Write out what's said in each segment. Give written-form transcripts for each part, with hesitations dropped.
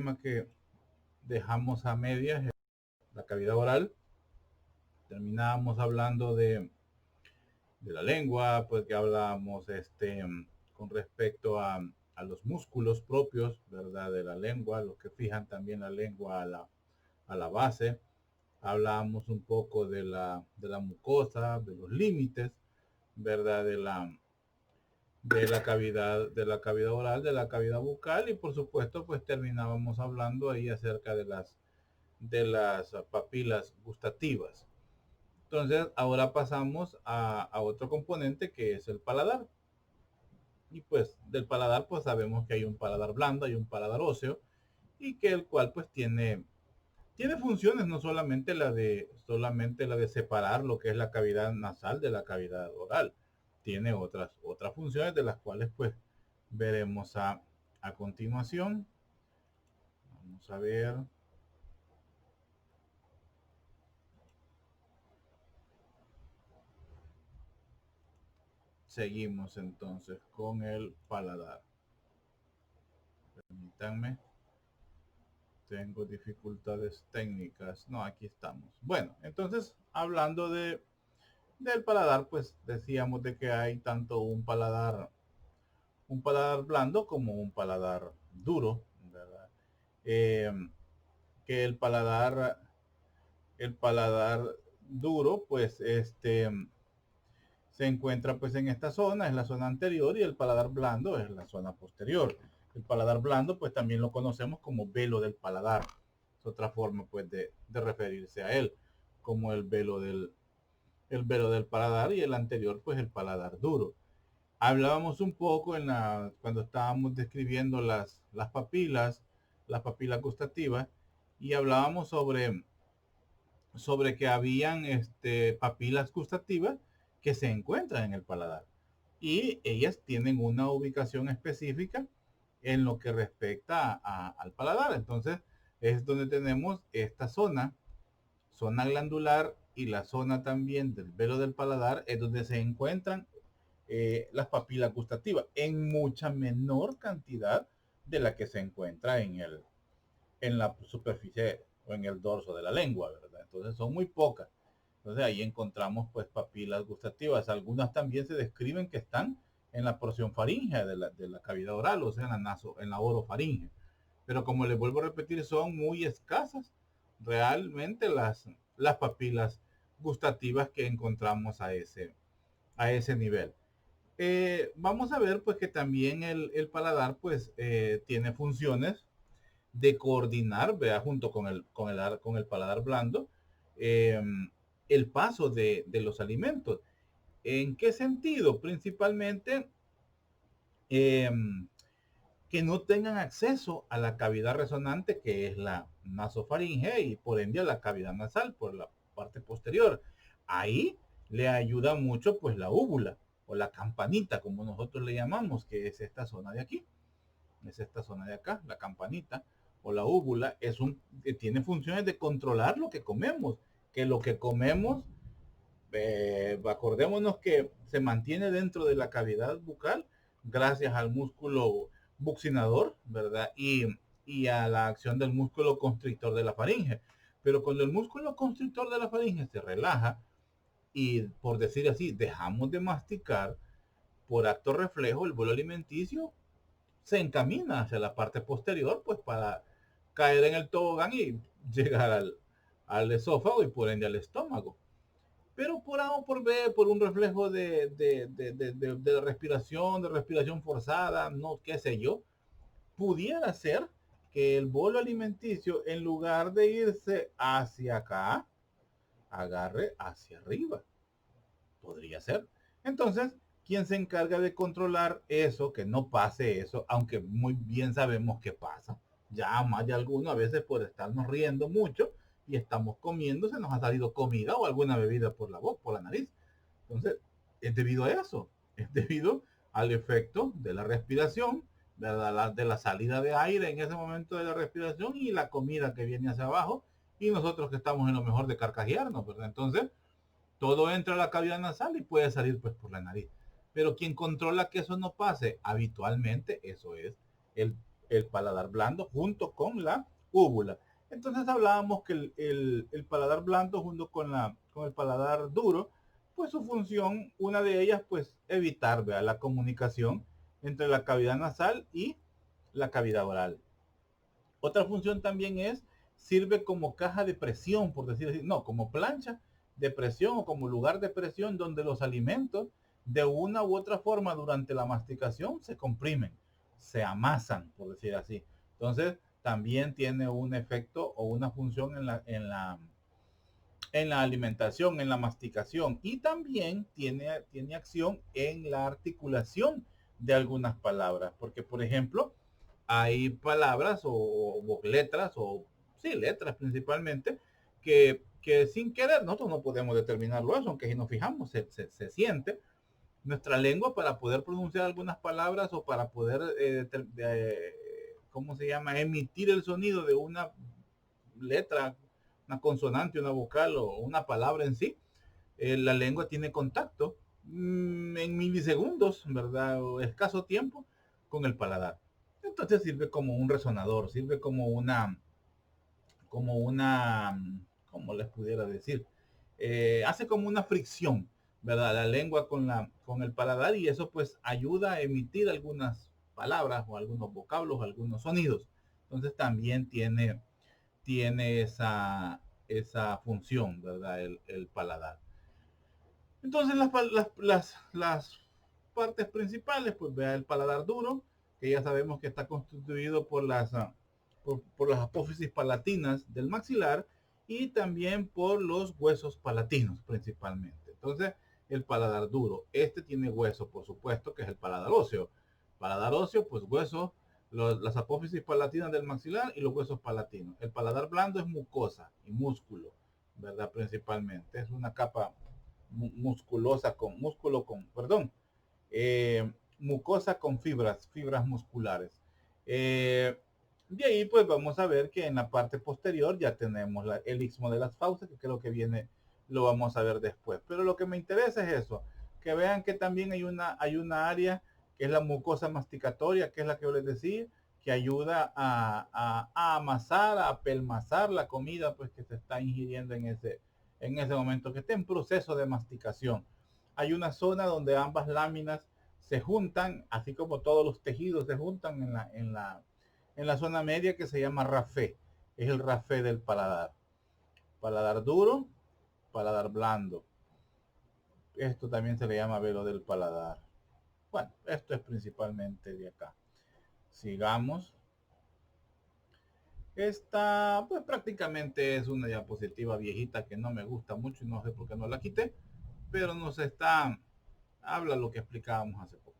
tema que dejamos a medias es la cavidad oral. Terminábamos hablando de la lengua, pues que hablábamos con respecto a los músculos propios, ¿verdad? De la lengua, los que fijan también la lengua a la base. Hablábamos un poco de la mucosa, de los límites, ¿verdad? De la cavidad oral, de la cavidad bucal, y por supuesto pues terminábamos hablando ahí acerca de las papilas gustativas. Entonces ahora pasamos a otro componente que es el paladar. Y pues del paladar pues sabemos que hay un paladar blando, hay un paladar óseo, y que el cual pues tiene funciones, no solamente la de separar lo que es la cavidad nasal de la cavidad oral. Tiene otras funciones de las cuales pues veremos a continuación. Vamos a ver. Seguimos entonces con el paladar. Permítanme. Tengo dificultades técnicas. No, aquí estamos. Bueno, entonces hablando del paladar, pues decíamos de que hay tanto un paladar blando como un paladar duro, ¿verdad? Eh, que el paladar duro, pues se encuentra pues en esta zona, es la zona anterior, y el paladar blando es la zona posterior. El paladar blando pues también lo conocemos como velo del paladar. Es otra forma pues de referirse a él, como el velo del paladar, y el anterior pues el paladar duro. Hablábamos un poco cuando estábamos describiendo las papilas gustativas, y hablábamos sobre que habían papilas gustativas que se encuentran en el paladar, y ellas tienen una ubicación específica en lo que respecta al paladar. Entonces es donde tenemos esta zona glandular, y la zona también del velo del paladar es donde se encuentran las papilas gustativas en mucha menor cantidad de la que se encuentra en la superficie o en el dorso de la lengua, ¿verdad? Entonces son muy pocas. Entonces ahí encontramos pues papilas gustativas. Algunas también se describen que están en la porción faríngea de la cavidad oral, o sea, en la orofaringe. Pero como les vuelvo a repetir, son muy escasas realmente las papilas gustativas que encontramos a ese nivel. Vamos a ver pues que también el paladar pues tiene funciones de coordinar, ¿vea? Junto con el paladar blando, eh, el paso de los alimentos. ¿En qué sentido? Principalmente eh, que no tengan acceso a la cavidad resonante, que es la nasofaringe, y por ende a la cavidad nasal por la parte posterior. Ahí le ayuda mucho pues la úvula o la campanita, como nosotros le llamamos, que es esta zona de aquí, es esta zona de acá, la campanita o la úvula. Tiene funciones de controlar lo que comemos, que lo que comemos, acordémonos que se mantiene dentro de la cavidad bucal gracias al músculo buccinador, ¿verdad? Y a la acción del músculo constrictor de la faringe. Pero cuando el músculo constrictor de la faringe se relaja y, por decir así, dejamos de masticar, por acto reflejo, el bolo alimenticio se encamina hacia la parte posterior, pues para caer en el tobogán y llegar al esófago, y por ende al estómago. Pero por A o por B, por un reflejo de respiración forzada, no, qué sé yo, pudiera ser que el bolo alimenticio, en lugar de irse hacia acá, agarre hacia arriba. Podría ser. Entonces, ¿quién se encarga de controlar eso, que no pase eso, aunque muy bien sabemos que pasa? Ya más de alguno, a veces por estarnos riendo mucho y estamos comiendo, se nos ha salido comida o alguna bebida por la boca, por la nariz. Entonces, es debido a eso, es debido al efecto de la respiración, de la salida de aire en ese momento de la respiración, y la comida que viene hacia abajo, y nosotros que estamos en lo mejor de carcajearnos, ¿verdad? Entonces, todo entra a la cavidad nasal y puede salir pues por la nariz. Pero quien controla que eso no pase habitualmente, eso es el paladar blando junto con la úvula. Entonces hablábamos que el paladar blando junto con el paladar duro, pues su función, una de ellas, pues evitar, ¿vea?, la comunicación entre la cavidad nasal y la cavidad oral. Otra función también sirve como caja de presión, por decir así, no, como plancha de presión o como lugar de presión donde los alimentos de una u otra forma durante la masticación se comprimen, se amasan, por decir así. Entonces, también tiene un efecto o una función en la alimentación, en la masticación, y también tiene acción en la articulación de algunas palabras, porque por ejemplo, hay palabras o letras, o sí, letras principalmente, que sin querer nosotros no podemos determinarlo eso, aunque si nos fijamos se siente nuestra lengua para poder pronunciar algunas palabras o para poder, ¿cómo se llama?, emitir el sonido de una letra, una consonante, una vocal o una palabra en sí. La lengua tiene contacto en milisegundos, ¿verdad? O escaso tiempo con el paladar. Entonces sirve como un resonador, sirve como una, ¿cómo les pudiera decir? Hace como una fricción, ¿verdad? La lengua con el paladar, y eso pues ayuda a emitir algunas palabras o algunos vocablos, algunos sonidos. Entonces también tiene esa función, ¿verdad? El paladar. Entonces las partes principales, pues vea el paladar duro, que ya sabemos que está constituido por las apófisis palatinas del maxilar y también por los huesos palatinos principalmente. Entonces, el paladar duro, este tiene hueso, por supuesto, que es el paladar óseo. Paladar óseo, pues hueso, las apófisis palatinas del maxilar y los huesos palatinos. El paladar blando es mucosa y músculo, ¿verdad? Principalmente. Es una capa musculosa con músculo con, perdón, mucosa con fibras musculares. De ahí pues vamos a ver que en la parte posterior ya tenemos el istmo de las fauces, que creo que viene, lo vamos a ver después. Pero lo que me interesa es eso, que vean que también hay una área que es la mucosa masticatoria, que es la que yo les decía, que ayuda a amasar, a apelmazar la comida pues que se está ingiriendo en ese momento, que está en proceso de masticación. Hay una zona donde ambas láminas se juntan, así como todos los tejidos se juntan en la zona media, que se llama rafé. Es el rafé del paladar. Paladar duro, paladar blando. Esto también se le llama velo del paladar. Bueno, esto es principalmente de acá. Sigamos. Esta, pues prácticamente es una diapositiva viejita que no me gusta mucho y no sé por qué no la quité, pero habla lo que explicábamos hace poco.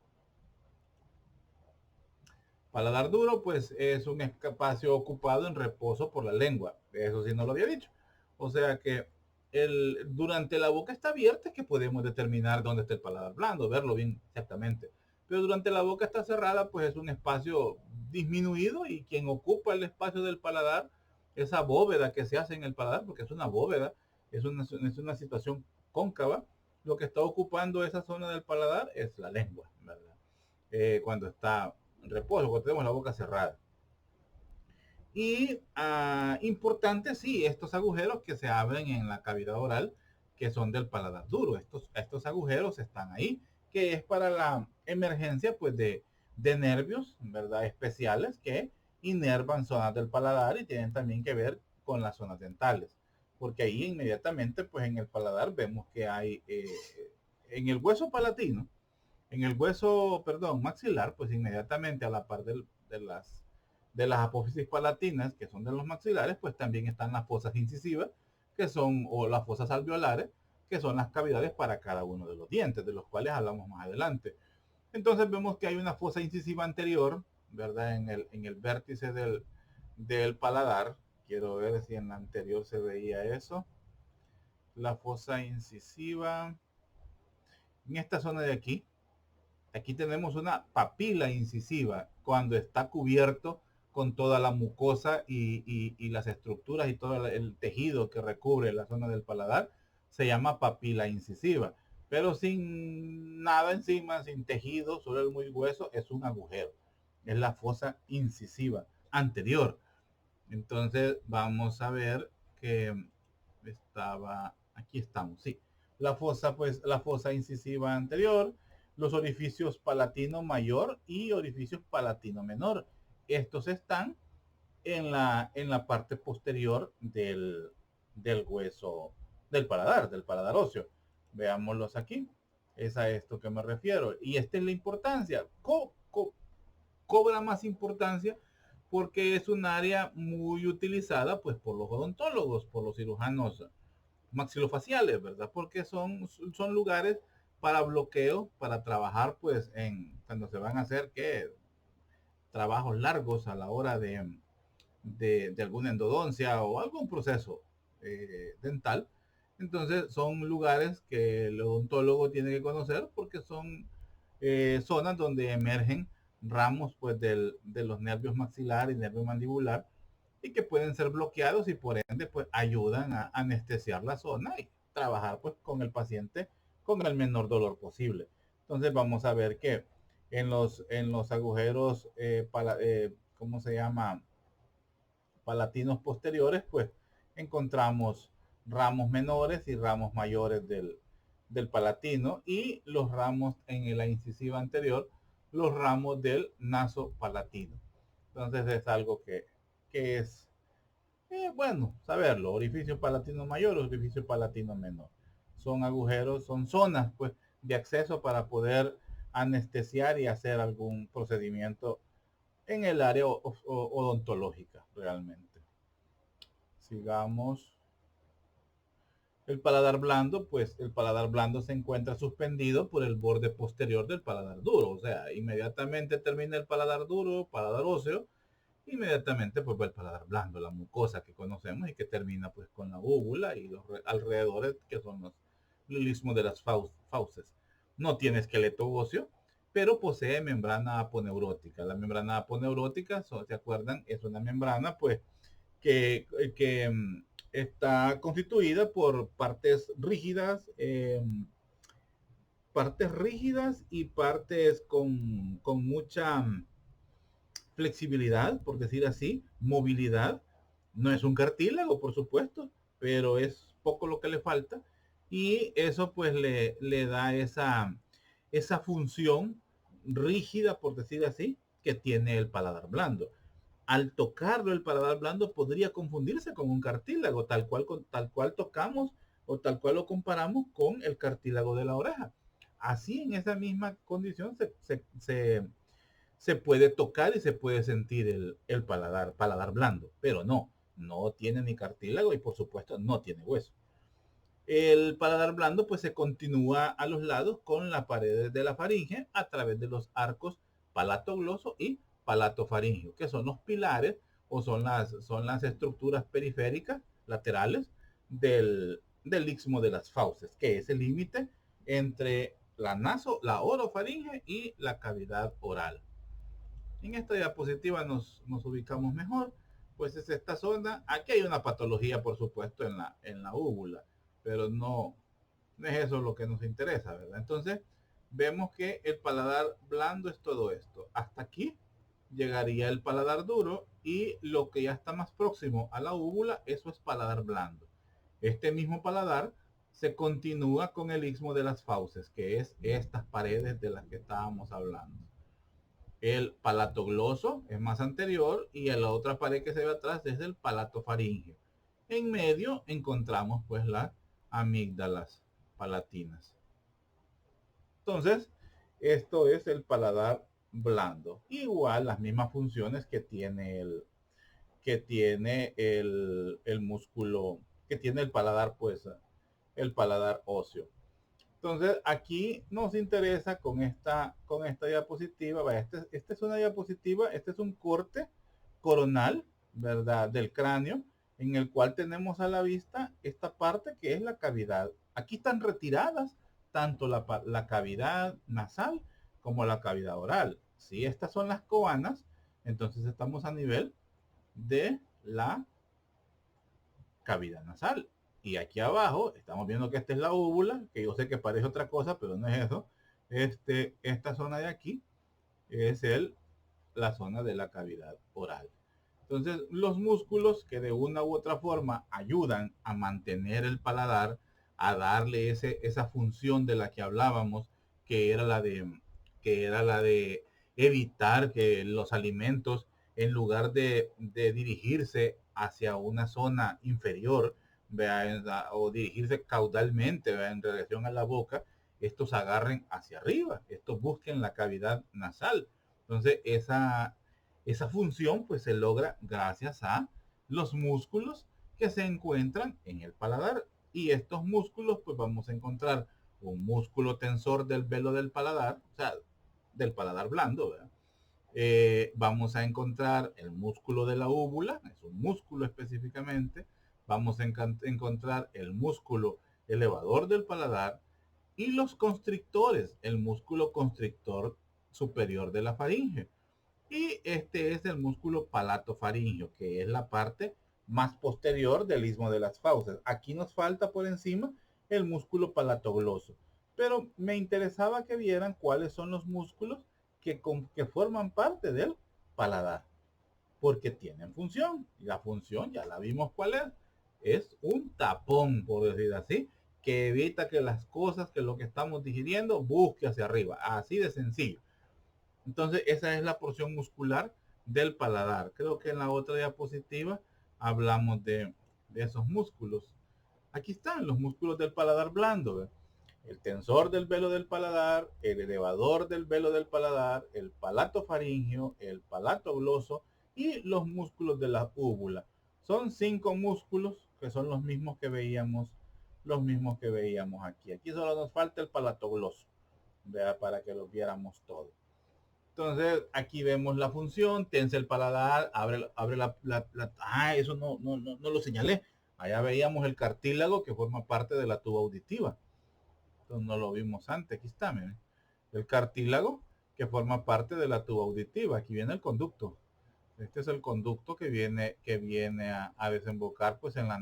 Paladar duro, pues es un espacio ocupado en reposo por la lengua. Eso sí no lo había dicho. O sea que durante la boca está abierta es que podemos determinar dónde está el paladar blando, verlo bien exactamente. Pero durante la boca está cerrada, pues es un espacio disminuido, y quien ocupa el espacio del paladar, esa bóveda que se hace en el paladar, porque es una bóveda, es una situación cóncava, lo que está ocupando esa zona del paladar es la lengua, ¿verdad? Cuando está en reposo, cuando tenemos la boca cerrada. Y importante, sí, estos agujeros que se abren en la cavidad oral, que son del paladar duro. Estos agujeros están ahí, que es para la emergencia pues de nervios, ¿verdad?, especiales que inervan zonas del paladar y tienen también que ver con las zonas dentales. Porque ahí inmediatamente pues en el paladar vemos que hay, en el hueso palatino, en el hueso, perdón, maxilar, pues inmediatamente a la par de las apófisis palatinas, que son de los maxilares, pues también están las fosas incisivas, que son, o las fosas alveolares, que son las cavidades para cada uno de los dientes, de los cuales hablamos más adelante. Entonces vemos que hay una fosa incisiva anterior, ¿verdad? En el vértice del paladar. Quiero ver si en la anterior se veía eso. La fosa incisiva. En esta zona de aquí, aquí tenemos una papila incisiva cuando está cubierto con toda la mucosa y las estructuras y todo el tejido que recubre la zona del paladar. Se llama papila incisiva. Pero sin nada encima, sin tejido, solo el muy hueso, es un agujero. es la fosa incisiva anterior. Entonces vamos a ver que estaba, aquí estamos, sí. La fosa, pues, la fosa incisiva anterior, los orificios palatino mayor y orificios palatino menor. Estos están en la parte posterior del hueso del paladar óseo. Veámoslos aquí. Es a esto que me refiero. Y esta es la importancia. Cobra más importancia porque es un área muy utilizada pues por los odontólogos, por los cirujanos maxilofaciales, ¿verdad? Porque son lugares para bloqueo, para trabajar pues cuando se van a hacer que trabajos largos a la hora de alguna endodoncia o algún proceso dental. Entonces son lugares que el odontólogo tiene que conocer porque son zonas donde emergen ramos pues de los nervios maxilar y nervio mandibular y que pueden ser bloqueados y por ende pues ayudan a anestesiar la zona y trabajar pues con el paciente con el menor dolor posible. Entonces vamos a ver que en los agujeros, ¿cómo se llama? Palatinos posteriores, pues encontramos ramos menores y ramos mayores del palatino y los ramos en la incisiva anterior, los ramos del naso palatino. Entonces es algo que es bueno saberlo. Orificio palatino mayor, orificio palatino menor. Son agujeros, son zonas pues de acceso para poder anestesiar y hacer algún procedimiento en el área odontológica realmente. Sigamos. El paladar blando, pues el paladar blando se encuentra suspendido por el borde posterior del paladar duro. O sea, inmediatamente termina el paladar duro, paladar óseo, inmediatamente pues va el paladar blando, la mucosa que conocemos y que termina pues con la úvula y los alrededores que son el istmo de las fauces. No tiene esqueleto óseo, pero posee membrana aponeurótica. La membrana aponeurótica, ¿se acuerdan? Es una membrana pues que está constituida por partes rígidas y partes con mucha flexibilidad, por decir así, movilidad. No es un cartílago, por supuesto, pero es poco lo que le falta. Y eso pues le da esa función rígida, por decir así, que tiene el paladar blando. Al tocarlo el paladar blando podría confundirse con un cartílago, tal cual tocamos o tal cual lo comparamos con el cartílago de la oreja. Así en esa misma condición se puede tocar y se puede sentir el paladar blando, pero no tiene ni cartílago y por supuesto no tiene hueso. El paladar blando pues se continúa a los lados con las paredes de la faringe a través de los arcos palatogloso y palatofaringio, que son los pilares o son las estructuras periféricas laterales del istmo de las fauces, que es el límite entre la orofaringe y la cavidad oral. En esta diapositiva nos ubicamos mejor, pues es esta zona. Aquí hay una patología, por supuesto, en la úvula, pero no es eso lo que nos interesa, ¿verdad? Entonces, vemos que el paladar blando es todo esto. Hasta aquí llegaría el paladar duro y lo que ya está más próximo a la úvula, eso es paladar blando. Este mismo paladar se continúa con el istmo de las fauces, que es estas paredes de las que estábamos hablando. El palatogloso es más anterior y en la otra pared que se ve atrás es el palatofaringio. En medio encontramos pues las amígdalas palatinas. Entonces, esto es el paladar blando. Igual las mismas funciones que tiene el músculo, que tiene el paladar, pues el paladar óseo. Entonces, aquí nos interesa con esta diapositiva, esta es una diapositiva, este es un corte coronal, ¿verdad? Del cráneo, en el cual tenemos a la vista esta parte que es la cavidad. Aquí están retiradas tanto la cavidad nasal como la cavidad oral. Si estas son las coanas, entonces estamos a nivel de la cavidad nasal. Y aquí abajo estamos viendo que esta es la úvula, que yo sé que parece otra cosa, pero no es eso. Esta zona de aquí es la zona de la cavidad oral. Entonces, los músculos que de una u otra forma ayudan a mantener el paladar, a darle esa función de la que hablábamos, que era la de, que era la de evitar que los alimentos, en lugar de dirigirse hacia una zona inferior, ¿vea? O dirigirse caudalmente, ¿vea? En relación a la boca, estos agarren hacia arriba, estos busquen la cavidad nasal. Entonces, esa función pues se logra gracias a los músculos que se encuentran en el paladar. Y estos músculos pues vamos a encontrar un músculo tensor del velo del paladar, o sea, del paladar blando, ¿verdad? Vamos a encontrar el músculo de la úvula, es un músculo específicamente. Vamos a encontrar el músculo elevador del paladar y los constrictores, el músculo constrictor superior de la faringe. Y este es el músculo palatofaringeo, que es la parte más posterior del istmo de las fauces. Aquí nos falta por encima el músculo palatogloso. Pero me interesaba que vieran cuáles son los músculos que forman parte del paladar, porque tienen función. Y la función ya la vimos cuál es. Es un tapón, por decir así, que evita que las cosas, que lo que estamos digiriendo, busque hacia arriba. Así de sencillo. Entonces, esa es la porción muscular del paladar. Creo que en la otra diapositiva hablamos de esos músculos. Aquí están los músculos del paladar blando. ¿Ve? El tensor del velo del paladar, el elevador del velo del paladar, el palato faríngeo, el palato gloso y los músculos de la úvula. Son 5 músculos que son los mismos que veíamos aquí. Aquí solo nos falta el palato gloso, ¿vea? Para que los viéramos todos. Entonces, aquí vemos la función, tensa el paladar, abre eso no lo señalé. Allá veíamos el cartílago que forma parte de la tuba auditiva. Entonces, no lo vimos antes. Aquí está, miren. El cartílago que forma parte de la tuba auditiva. Aquí viene el conducto. Este es el conducto que viene a desembocar pues en la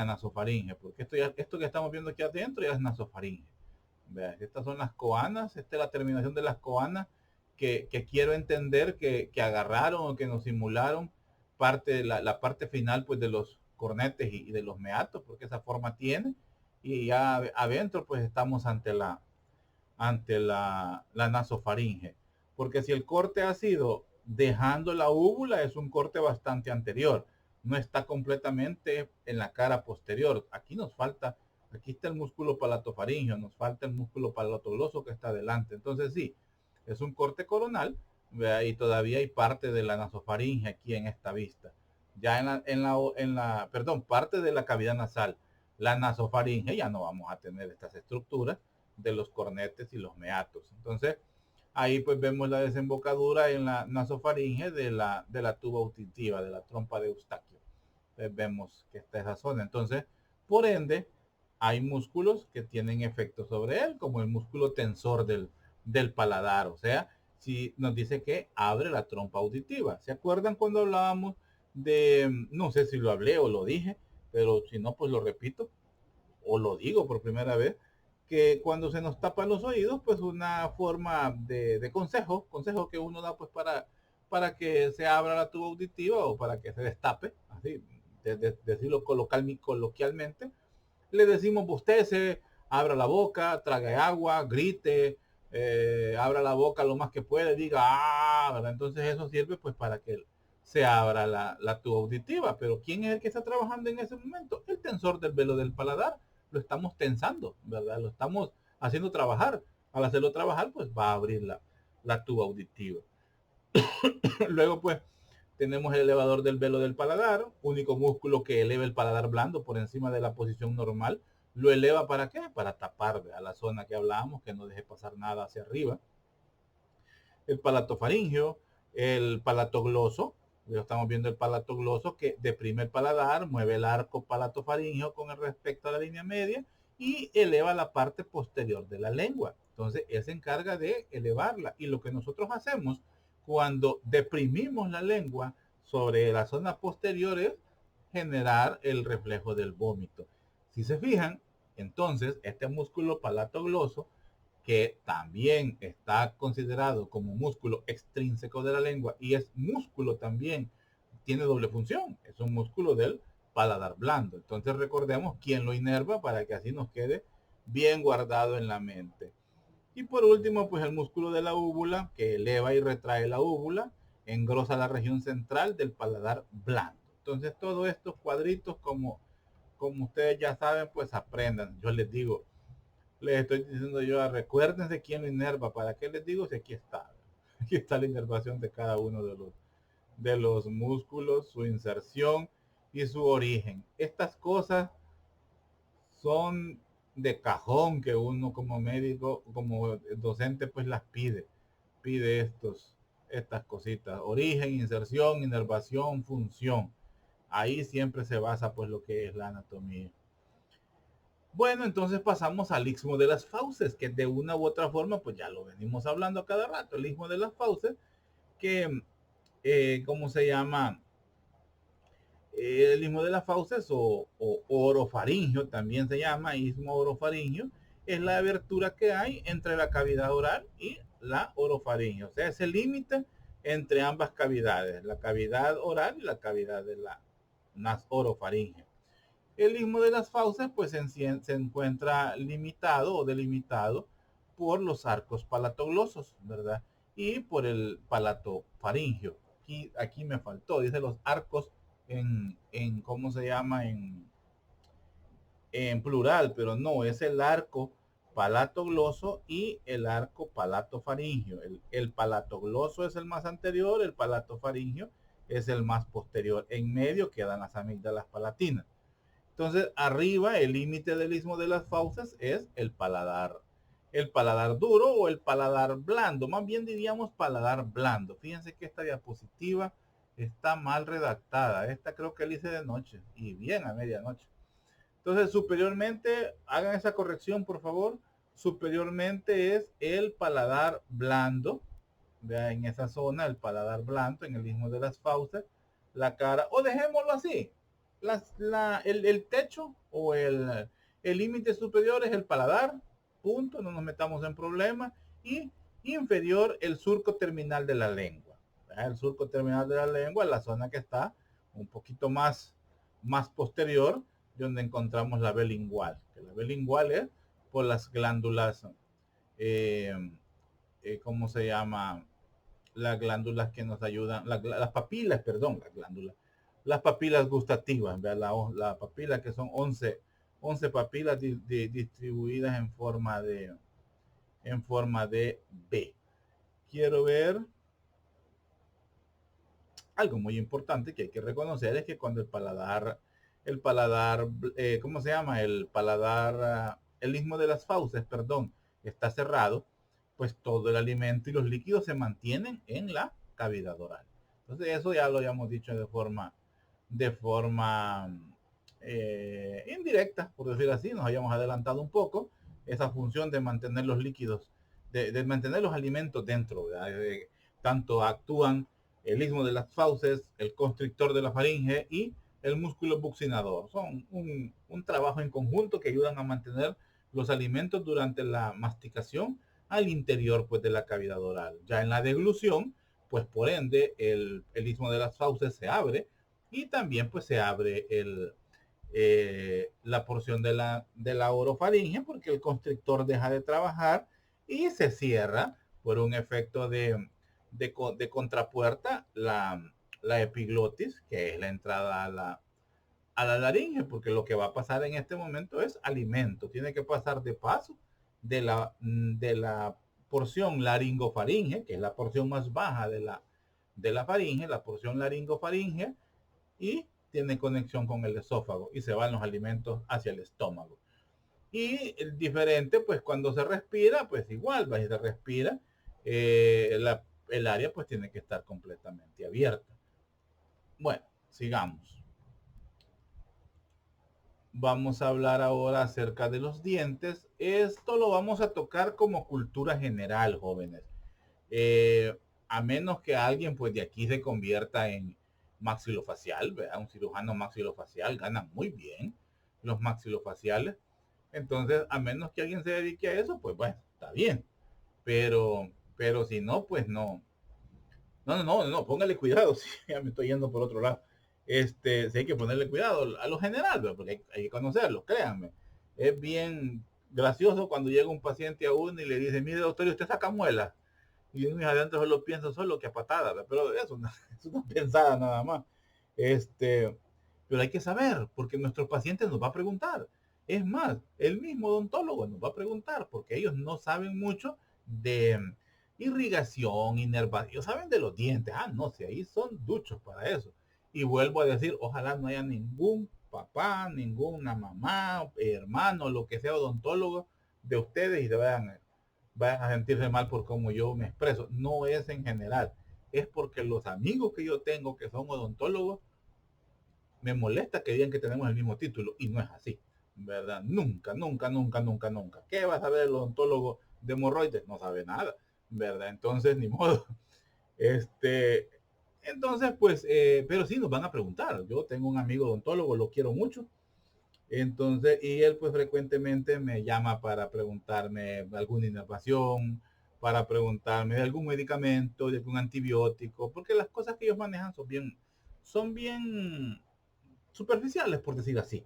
nasofaringe. Porque esto que estamos viendo aquí adentro ya es nasofaringe. Vean, estas son las coanas, esta es la terminación de las coanas que quiero entender que agarraron o que nos simularon la parte final pues de los cornetes y de los meatos, porque esa forma tiene. Y ya adentro pues estamos ante la nasofaringe. Porque si el corte ha sido dejando la úvula, es un corte bastante anterior. No está completamente en la cara posterior. Aquí nos falta, aquí está el músculo palatofaringeo, nos falta el músculo palatogloso que está adelante. Entonces sí, es un corte coronal, ¿vea? Y todavía hay parte de la nasofaringe aquí en esta vista. Ya perdón, parte de la cavidad nasal. La nasofaringe ya no vamos a tener estas estructuras de los cornetes y los meatos. Entonces, ahí pues vemos la desembocadura en la nasofaringe de la tuba auditiva, de la trompa de Eustaquio. Entonces, vemos que está esa zona. Entonces, por ende, hay músculos que tienen efecto sobre él, como el músculo tensor del paladar. O sea, si nos dice que abre la trompa auditiva. ¿Se acuerdan cuando hablábamos no sé si lo hablé o lo dije, pero si no, pues lo repito o lo digo por primera vez, que cuando se nos tapan los oídos, pues una forma de consejo que uno da pues para que se abra la tuba auditiva o para que se destape, así, decirlo coloquialmente, le decimos bostece, abra la boca, trague agua, grite, abra la boca lo más que puede, diga ah, ¿verdad? Entonces eso sirve pues para que se abra la tuba auditiva. Pero ¿quién es el que está trabajando en ese momento? El tensor del velo del paladar. Lo estamos tensando, ¿verdad? Lo estamos haciendo trabajar. Al hacerlo trabajar, pues va a abrir la tuba auditiva. Luego, pues, tenemos el elevador del velo del paladar, único músculo que eleva el paladar blando por encima de la posición normal. ¿Lo eleva para qué? Para tapar a la zona que hablábamos, que no deje pasar nada hacia arriba. El palatofaringeo, el palatogloso, ya estamos viendo el palatogloso que deprime el paladar, mueve el arco palatofaringeo con respecto a la línea media y eleva la parte posterior de la lengua. Entonces, él se encarga de elevarla. Y lo que nosotros hacemos cuando deprimimos la lengua sobre la zona posterior es generar el reflejo del vómito. Si se fijan, entonces este músculo palatogloso que también está considerado como músculo extrínseco de la lengua y es músculo también, tiene doble función, es un músculo del paladar blando. Entonces recordemos quién lo inerva para que así nos quede bien guardado en la mente. Y por último, pues el músculo de la úvula, que eleva y retrae la úvula, engrosa la región central del paladar blando. Entonces todos estos cuadritos, como ustedes ya saben, pues aprendan. Yo les digo, les estoy diciendo yo, recuérdense quién lo inerva. ¿Para qué les digo? Si aquí está. Aquí está la inervación de cada uno de los músculos, su inserción y su origen. Estas cosas son de cajón que uno como médico, como docente, pues las pide estas cositas, origen, inserción, inervación, función. Ahí siempre se basa pues lo que es la anatomía. Bueno, entonces pasamos al istmo de las fauces, que de una u otra forma, pues ya lo venimos hablando a cada rato, el istmo de las fauces, que, ¿cómo se llama? El istmo de las fauces o orofaringio, también se llama istmo orofaringio, es la abertura que hay entre la cavidad oral y la orofaringe. O sea, es el límite entre ambas cavidades, la cavidad oral y la cavidad de la orofaringe. El istmo de las fauces pues se encuentra limitado o delimitado por los arcos palatoglosos, ¿verdad? Y por el palato faringio. Aquí me faltó, dice los arcos ¿cómo se llama? En plural, pero no, es el arco palatogloso y el arco palatofaringio. El palatogloso es el más anterior, el palatofaringio es el más posterior. En medio quedan las amígdalas palatinas. Entonces, arriba, el límite del istmo de las fauces es el paladar duro o el paladar blando. Más bien diríamos paladar blando. Fíjense que esta diapositiva está mal redactada. Esta creo que la hice de noche y bien a medianoche. Entonces, superiormente, hagan esa corrección, por favor. Superiormente es el paladar blando. Vean en esa zona, el paladar blando, en el istmo de las fauces, la cara, o dejémoslo así. El techo o el límite superior es el paladar, punto, no nos metamos en problemas. Y inferior, el surco terminal de la lengua. El surco terminal de la lengua es la zona que está un poquito más posterior, donde encontramos la B lingual. Que la B lingual es por las glándulas, eh, ¿cómo se llama? Las glándulas que nos ayudan, las papilas, perdón, las papilas gustativas, la papila que son 11 papilas distribuidas en forma de B. Quiero ver algo muy importante que hay que reconocer es que cuando ¿cómo se llama? El istmo de las fauces, perdón, está cerrado, pues todo el alimento y los líquidos se mantienen en la cavidad oral. Entonces eso ya lo habíamos dicho de forma indirecta, por decir así, nos habíamos adelantado un poco esa función de mantener los líquidos, de mantener los alimentos dentro, tanto actúan el istmo de las fauces, el constrictor de la faringe y el músculo buccinador. Son un trabajo en conjunto que ayudan a mantener los alimentos durante la masticación al interior pues, de la cavidad oral. Ya en la deglución, pues por ende, el istmo de las fauces se abre y también pues se abre la porción de la orofaringe porque el constrictor deja de trabajar y se cierra por un efecto de contrapuerta la epiglotis, que es la entrada a la laringe, porque lo que va a pasar en este momento es alimento, tiene que pasar de paso de la porción laringofaringe, que es la porción más baja de la faringe, la porción laringofaringe, y tiene conexión con el esófago y se van los alimentos hacia el estómago. Y el diferente, pues cuando se respira, pues igual, se respira, el área pues tiene que estar completamente abierta. Bueno, sigamos. Vamos a hablar ahora acerca de los dientes. Esto lo vamos a tocar como cultura general, jóvenes. A menos que alguien pues de aquí se convierta en maxilofacial, ¿verdad? Un cirujano maxilofacial gana muy bien los maxilofaciales. Entonces, a menos que alguien se dedique a eso, pues bueno, está bien, pero si no, pues no. No, póngale cuidado, si ya me estoy yendo por otro lado. Sí hay que ponerle cuidado a lo general, ¿verdad? Porque hay que conocerlo, créanme. Es bien gracioso cuando llega un paciente a uno y le dice, mire doctor, ¿y usted saca muelas? Y uno adentro solo piensa solo que a patada, ¿verdad? Pero eso es una pensada nada más. Este, pero hay que saber, porque nuestros pacientes nos va a preguntar. Es más, el mismo odontólogo nos va a preguntar, porque ellos no saben mucho de irrigación, inervación, saben de los dientes. Ah, no, si ahí son duchos para eso. Y vuelvo a decir, ojalá no haya ningún papá, ninguna mamá, hermano, lo que sea odontólogo de ustedes y vayan a sentirse mal por cómo yo me expreso. No es en general. Es porque los amigos que yo tengo que son odontólogos me molesta que digan que tenemos el mismo título y no es así, ¿verdad? Nunca, nunca, nunca, nunca, nunca. ¿Qué va a saber el odontólogo de hemorroides? No sabe nada, ¿verdad? Entonces, ni modo. Este, entonces, pues, pero sí nos van a preguntar. Yo tengo un amigo odontólogo, lo quiero mucho. Entonces, y él pues frecuentemente me llama para preguntarme de alguna innovación, para preguntarme de algún medicamento, de algún antibiótico, porque las cosas que ellos manejan son bien superficiales, por decir así.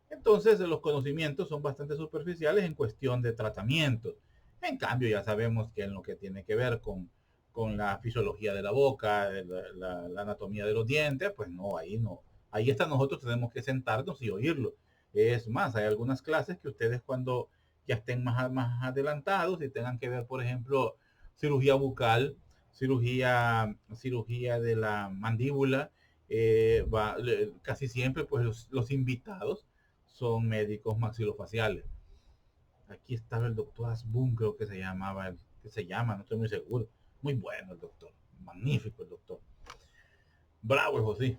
Entonces, los conocimientos son bastante superficiales en cuestión de tratamientos. En cambio, ya sabemos que en lo que tiene que ver con la fisiología de la boca, la anatomía de los dientes, pues no, ahí no. Ahí está, nosotros tenemos que sentarnos y oírlo. Es más, hay algunas clases que ustedes cuando ya estén más adelantados y tengan que ver, por ejemplo, cirugía bucal, cirugía de la mandíbula, casi siempre pues los invitados son médicos maxilofaciales. Aquí estaba el doctor Asbun, creo que se llamaba, que se llama, no estoy muy seguro. Muy bueno el doctor, magnífico el doctor. Bravo, eso sí.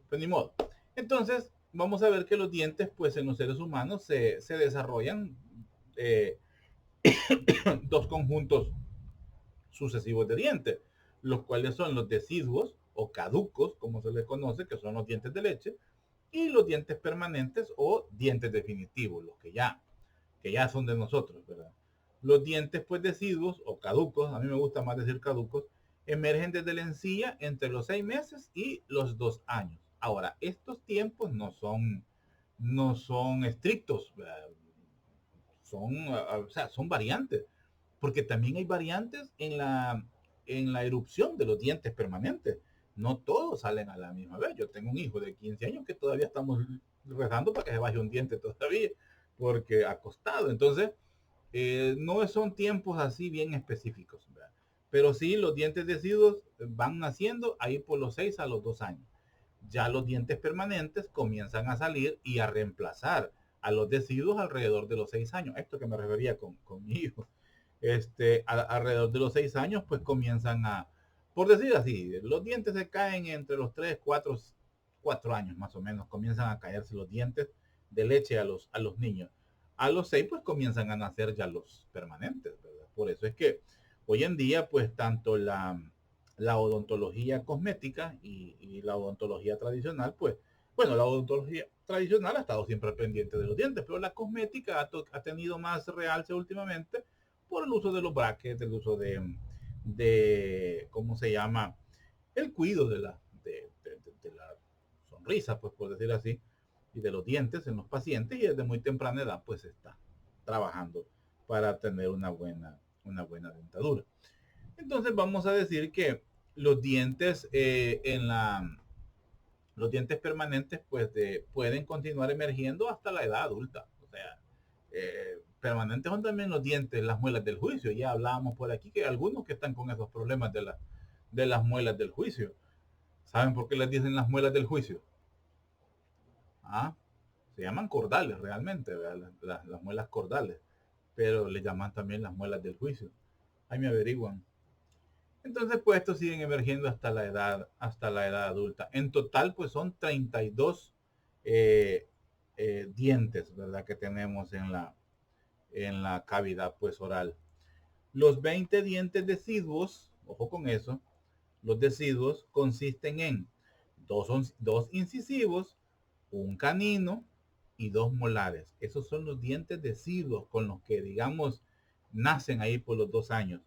Pues ni modo. Entonces, vamos a ver que los dientes, pues en los seres humanos se desarrollan eh, dos conjuntos sucesivos de dientes, los cuales son los deciduos o caducos, como se les conoce, que son los dientes de leche, y los dientes permanentes o dientes definitivos, los que ya son de nosotros, ¿verdad? Los dientes pues deciduos o caducos, a mí me gusta más decir caducos, emergen desde la encía entre los 6 meses y los 2 años. Ahora, estos tiempos no son estrictos, o sea, son variantes, porque también hay variantes en la erupción de los dientes permanentes. No todos salen a la misma vez. Yo tengo un hijo de 15 años que todavía estamos rezando para que se baje un diente todavía, porque acostado. Entonces, no son tiempos así bien específicos, ¿verdad? Pero sí, los dientes deciduos van naciendo ahí por los 6 a los 2 años. Ya los dientes permanentes comienzan a salir y a reemplazar a los deciduos alrededor de los 6 años. Esto que me refería con mi hijo. Alrededor de los 6 años, pues comienzan por decir así, los dientes se caen entre los 3 4 años más o menos, comienzan a caerse los dientes de leche a los niños. A los 6 pues comienzan a nacer ya los permanentes, ¿verdad? Por eso es que hoy en día, pues tanto la odontología cosmética y la odontología tradicional, pues, bueno, la odontología tradicional ha estado siempre pendiente de los dientes, pero la cosmética ha tenido más realce últimamente por el uso de los brackets, el uso ¿cómo se llama? El cuidado de la sonrisa, pues por decir así, y de los dientes en los pacientes, y desde muy temprana edad, pues está trabajando para tener una buena dentadura. Entonces vamos a decir que los dientes los dientes permanentes pues pueden continuar emergiendo hasta la edad adulta. O sea, permanentes son también los dientes, las muelas del juicio. Ya hablábamos por aquí que hay algunos que están con esos problemas de las muelas del juicio. ¿Saben por qué les dicen las muelas del juicio? Ah, se llaman cordales realmente, las muelas cordales, pero le llaman también las muelas del juicio. Ahí me averiguan. Entonces, pues estos siguen emergiendo hasta la edad adulta. En total, pues son 32 eh, dientes, ¿verdad? Que tenemos en la cavidad, pues, oral. Los 20 dientes deciduos, ojo con eso, los deciduos consisten en dos incisivos, un canino y dos molares. Esos son los dientes deciduos con los que, digamos, nacen ahí por los 2 años.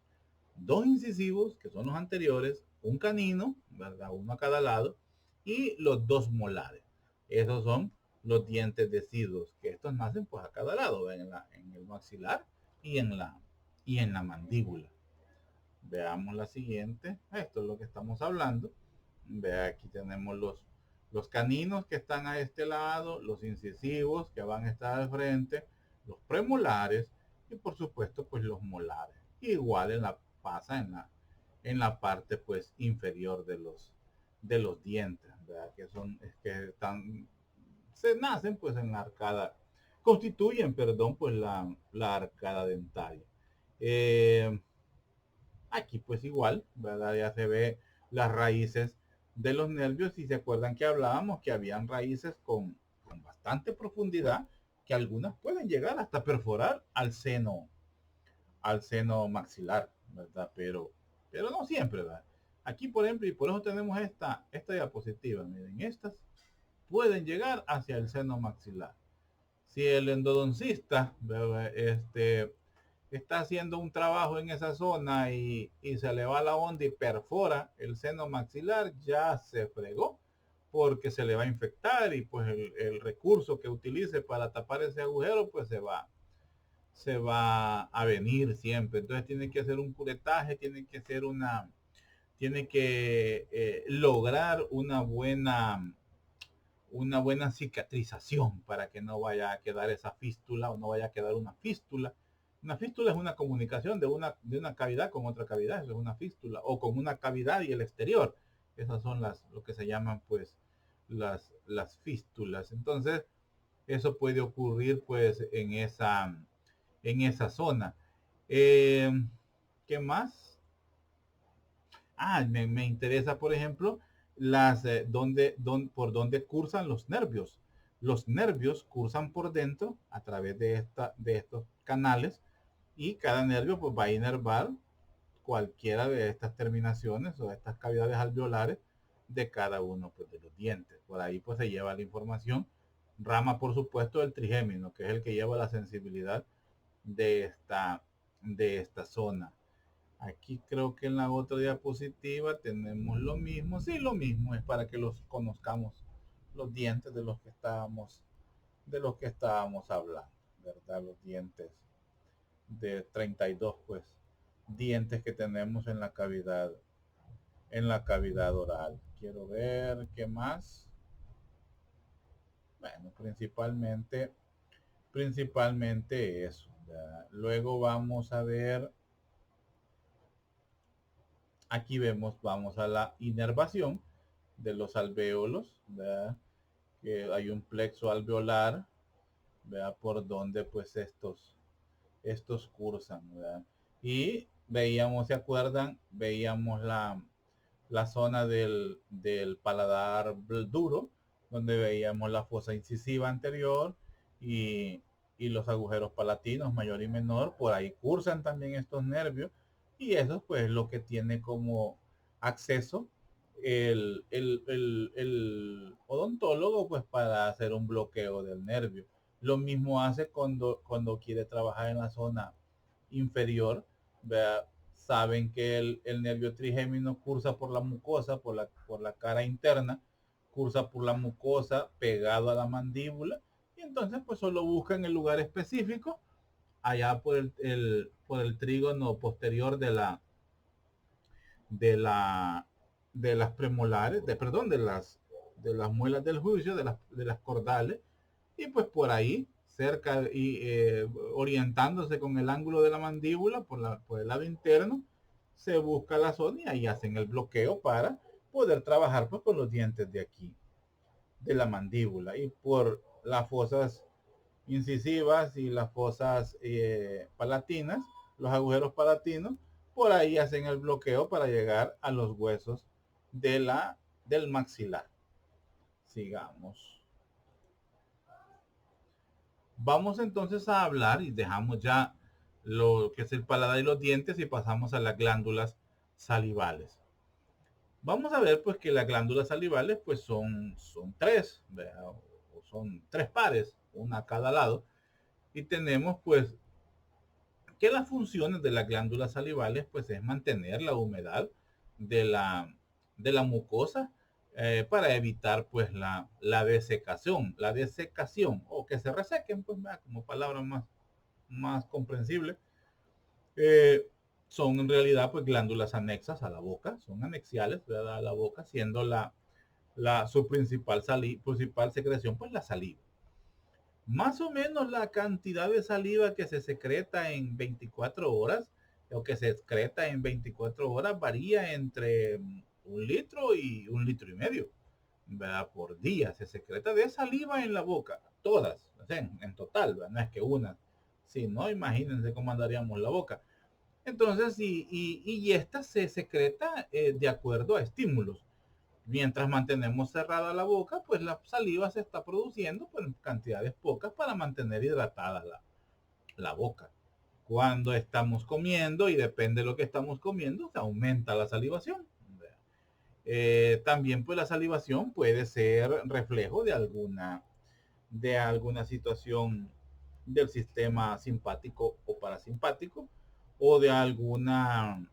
Dos incisivos, que son los anteriores, un canino, ¿verdad? Uno a cada lado, y los dos molares. Esos son los dientes deciduos, que estos nacen pues a cada lado, en el maxilar y en la mandíbula. Veamos la siguiente. Esto es lo que estamos hablando. Vea, aquí tenemos los caninos que están a este lado, los incisivos que van a estar al frente, los premolares y por supuesto pues los molares. Igual pasa en la parte pues inferior de los dientes, ¿verdad? Que están, se nacen pues en la arcada, constituyen, perdón, pues la arcada dentaria. Eh, Aquí pues igual, ¿verdad? Ya se ve las raíces de los nervios y se acuerdan que hablábamos que habían raíces con bastante profundidad que algunas pueden llegar hasta perforar al seno maxilar, ¿verdad? Pero no siempre, ¿verdad? Aquí, por ejemplo, y por eso tenemos esta diapositiva, miren, estas pueden llegar hacia el seno maxilar. Si el endodoncista, ¿verdad? Está haciendo un trabajo en esa zona y se le va la onda y perfora el seno maxilar, ya se fregó porque se le va a infectar y pues el recurso que utilice para tapar ese agujero pues se va a venir siempre. Entonces tiene que hacer un curetaje, tiene que lograr una buena cicatrización para que no vaya a quedar esa fístula o no vaya a quedar una fístula. Una fístula es una comunicación de una cavidad con otra cavidad, eso es una fístula, o con una cavidad y el exterior. Esas son lo que se llaman pues las fístulas. Entonces, eso puede ocurrir pues en esa zona. Eh, ¿Qué más? Me interesa, por ejemplo, por dónde cursan los nervios. Los nervios cursan por dentro a través de estos canales y cada nervio pues va a inervar cualquiera de estas terminaciones o de estas cavidades alveolares de cada uno pues, de los dientes. Por ahí pues se lleva la información. Rama, por supuesto, del trigémino, que es el que lleva la sensibilidad de esta zona. Aquí creo que en la otra diapositiva tenemos lo mismo. Sí, lo mismo es para que los conozcamos los dientes de los que estábamos hablando, ¿verdad? Los dientes de 32 pues dientes que tenemos en la cavidad oral. Quiero ver qué más. Bueno, principalmente eso, ¿verdad? Luego vamos a ver. Aquí vamos a la inervación de los alvéolos, ¿verdad? Que hay un plexo alveolar, ¿verdad? Por donde pues estos cursan, ¿verdad? Y veíamos, ¿se acuerdan? Veíamos la zona del paladar duro, donde veíamos la fosa incisiva anterior y, y los agujeros palatinos mayor y menor, por ahí cursan también estos nervios y eso pues lo que tiene como acceso el odontólogo pues para hacer un bloqueo del nervio. Lo mismo hace cuando quiere trabajar en la zona inferior, ¿verdad? Saben que el nervio trigémino cursa por la mucosa, por la cara interna, cursa por la mucosa pegado a la mandíbula y entonces pues solo buscan el lugar específico allá por el trígono posterior de la de las premolares, perdón, de las muelas del juicio, de las cordales, y pues por ahí, cerca y orientándose con el ángulo de la mandíbula por el lado interno, se busca la zona y ahí hacen el bloqueo para poder trabajar pues con los dientes de aquí, de la mandíbula, y por las fosas incisivas y las fosas palatinas, los agujeros palatinos, por ahí hacen el bloqueo para llegar a los huesos del maxilar. Sigamos. Vamos entonces a hablar y dejamos ya lo que es el paladar y los dientes y pasamos a las glándulas salivales. Vamos a ver pues que las glándulas salivales pues son tres, ¿verdad? O son tres pares, una a cada lado. Y tenemos pues que las funciones de las glándulas salivales pues es mantener la humedad de la mucosa, para evitar pues la desecación, o que se resequen, pues como palabra más comprensible. eh, Son en realidad pues glándulas anexas a la boca, son anexiales, ¿verdad?, a la boca, siendo su principal secreción pues la saliva. Más o menos la cantidad de saliva que se secreta en 24 horas o que se excreta en 24 horas varía entre 1 litro y 1,5 litros, ¿verdad? Por día se secreta de saliva en la boca, todas, o sea, en total, ¿verdad? No es que una. Si no, imagínense cómo andaríamos la boca. Entonces, y esta se secreta de acuerdo a estímulos. Mientras mantenemos cerrada la boca, pues la saliva se está produciendo pues, en cantidades pocas para mantener hidratada la boca. Cuando estamos comiendo, y depende de lo que estamos comiendo, se aumenta la salivación. También pues la salivación puede ser reflejo de alguna situación del sistema simpático o parasimpático, o de alguna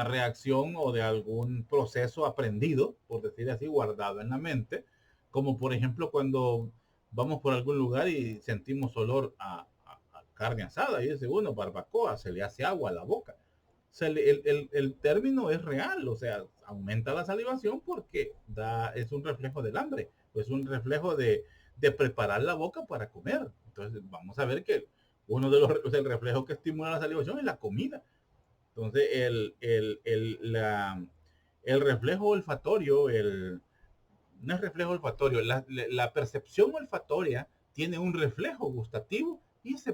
reacción o de algún proceso aprendido, por decir así, guardado en la mente, como por ejemplo cuando vamos por algún lugar y sentimos olor a carne asada y dice uno, barbacoa, se le hace agua a la boca. El término es real, o sea, aumenta la salivación porque es un reflejo del hambre, es un reflejo de preparar la boca para comer. Entonces vamos a ver que uno de el reflejo que estimula la salivación es la comida. Entonces, el reflejo olfatorio, no es reflejo olfatorio, la percepción olfatoria tiene un reflejo gustativo y se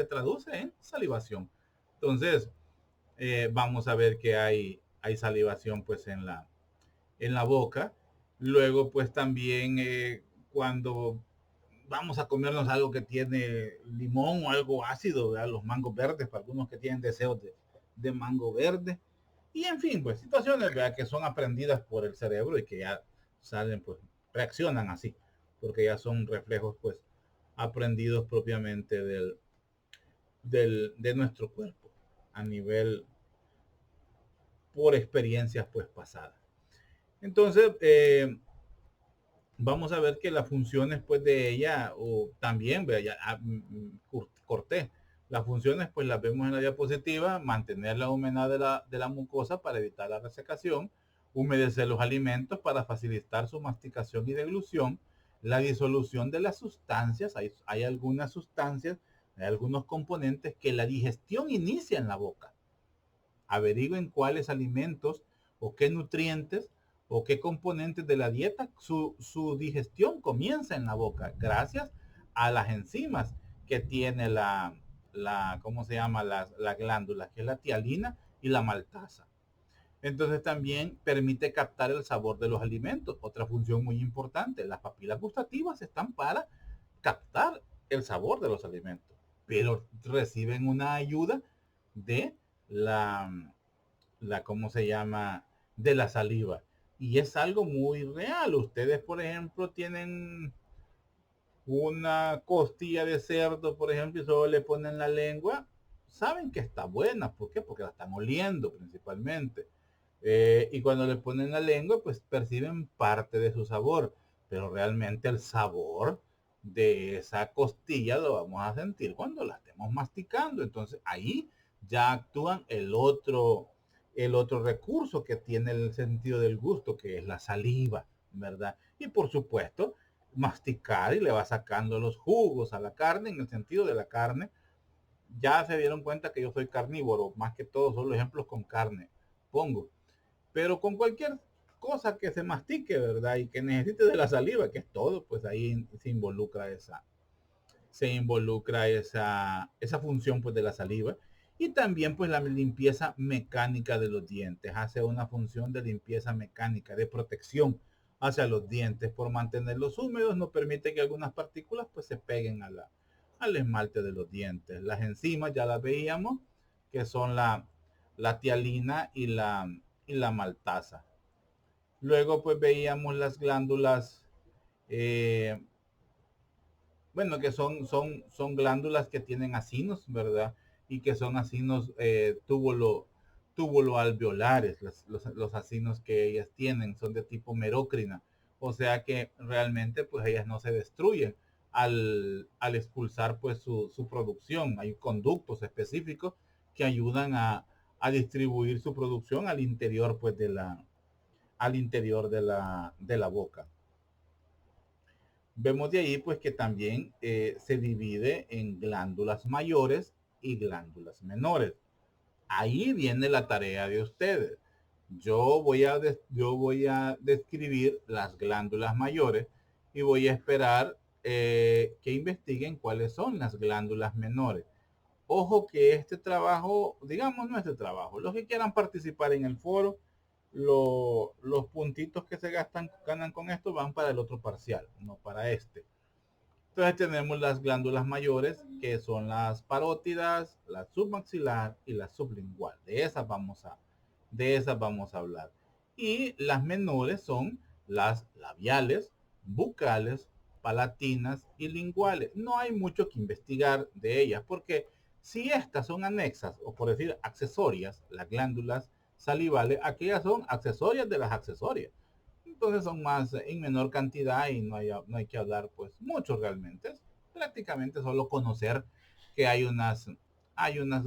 traduce en salivación. Entonces, vamos a ver que hay salivación pues en la boca. Luego, pues también cuando vamos a comernos algo que tiene limón o algo ácido, ¿verdad? Los mangos verdes, para algunos que tienen deseos de mango verde. Y en fin, pues situaciones, ¿verdad?, que son aprendidas por el cerebro y que ya salen, pues reaccionan así, porque ya son reflejos, pues, aprendidos propiamente de nuestro cuerpo a nivel por experiencias, pues, pasadas. Entonces, vamos a ver que las funciones pues de ella, o también, vea, ya corté. Las funciones pues las vemos en la diapositiva: mantener la humedad de la mucosa para evitar la resecación, humedecer los alimentos para facilitar su masticación y deglución, la disolución de las sustancias. Hay algunas sustancias, hay algunos componentes que la digestión inicia en la boca. Averigüen cuáles alimentos o qué nutrientes o qué componentes de la dieta su digestión comienza en la boca, gracias a las enzimas que tiene ¿cómo se llama? La glándula, que es la tialina y la maltasa. Entonces también permite captar el sabor de los alimentos. Otra función muy importante: las papilas gustativas están para captar el sabor de los alimentos, pero reciben una ayuda de la, ¿cómo se llama? De la saliva. Y es algo muy real. Ustedes, por ejemplo, tienen una costilla de cerdo, por ejemplo, y solo le ponen la lengua, saben que está buena. ¿Por qué? Porque la están oliendo principalmente. Y cuando le ponen la lengua, pues perciben parte de su sabor, pero realmente el sabor de esa costilla lo vamos a sentir cuando la estemos masticando. Entonces ahí ya actúan el otro recurso que tiene el sentido del gusto, que es la saliva, ¿verdad? Y por supuesto, masticar, y le va sacando los jugos a la carne, en el sentido de la carne. Ya se dieron cuenta que yo soy carnívoro, más que todo solo ejemplos con carne pongo, pero con cualquier cosa que se mastique, ¿verdad? Y que necesite de la saliva, que es todo, pues ahí se involucra esa función pues de la saliva. Y también pues la limpieza mecánica de los dientes, hace una función de limpieza mecánica, de protección hacia los dientes, por mantenerlos húmedos. No permite que algunas partículas pues se peguen al esmalte de los dientes. Las enzimas ya las veíamos, que son la tialina y la maltasa. Luego pues veíamos las glándulas, eh, bueno, que son glándulas que tienen acinos, ¿verdad? Y que son acinos túbulo alveolares, los acinos que ellas tienen son de tipo merócrina, o sea que realmente pues ellas no se destruyen al expulsar pues su producción. Hay conductos específicos que ayudan a distribuir su producción al interior pues al interior de la boca. Vemos de ahí pues que también se divide en glándulas mayores y glándulas menores. Ahí viene la tarea de ustedes. Yo voy a describir las glándulas mayores y voy a esperar que investiguen cuáles son las glándulas menores. Ojo que este trabajo, digamos no este trabajo, los que quieran participar en el foro, los puntitos que se ganan con esto van para el otro parcial, no para este. Entonces tenemos las glándulas mayores, que son las parótidas, la submaxilar y la sublingual. De esas vamos a hablar. Y las menores son las labiales, bucales, palatinas y linguales. No hay mucho que investigar de ellas, porque si estas son anexas, o por decir accesorias, las glándulas salivales, aquellas son accesorias de las accesorias. Entonces son más en menor cantidad y no hay que hablar pues mucho realmente. Es prácticamente solo conocer que hay unas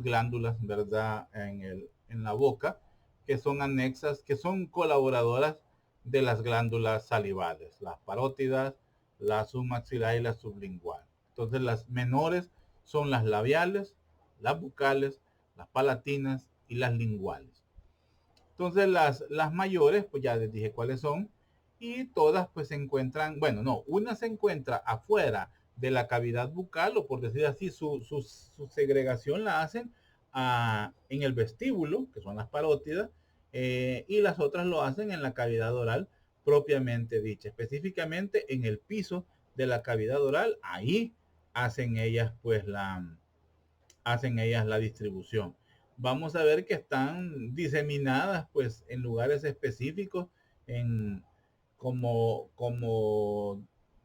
glándulas, ¿verdad? En la boca que son anexas, que son colaboradoras de las glándulas salivales, las parótidas, la submaxilar y la sublingual. Entonces las menores son las labiales, las bucales, las palatinas y las linguales. Entonces las mayores, pues ya les dije cuáles son, y todas pues se encuentran, bueno, no, una se encuentra afuera de la cavidad bucal, o por decir así, su segregación la hacen en el vestíbulo, que son las parótidas, y las otras lo hacen en la cavidad oral propiamente dicha, específicamente en el piso de la cavidad oral, ahí hacen ellas pues hacen ellas la distribución. Vamos a ver que están diseminadas pues en lugares específicos, en como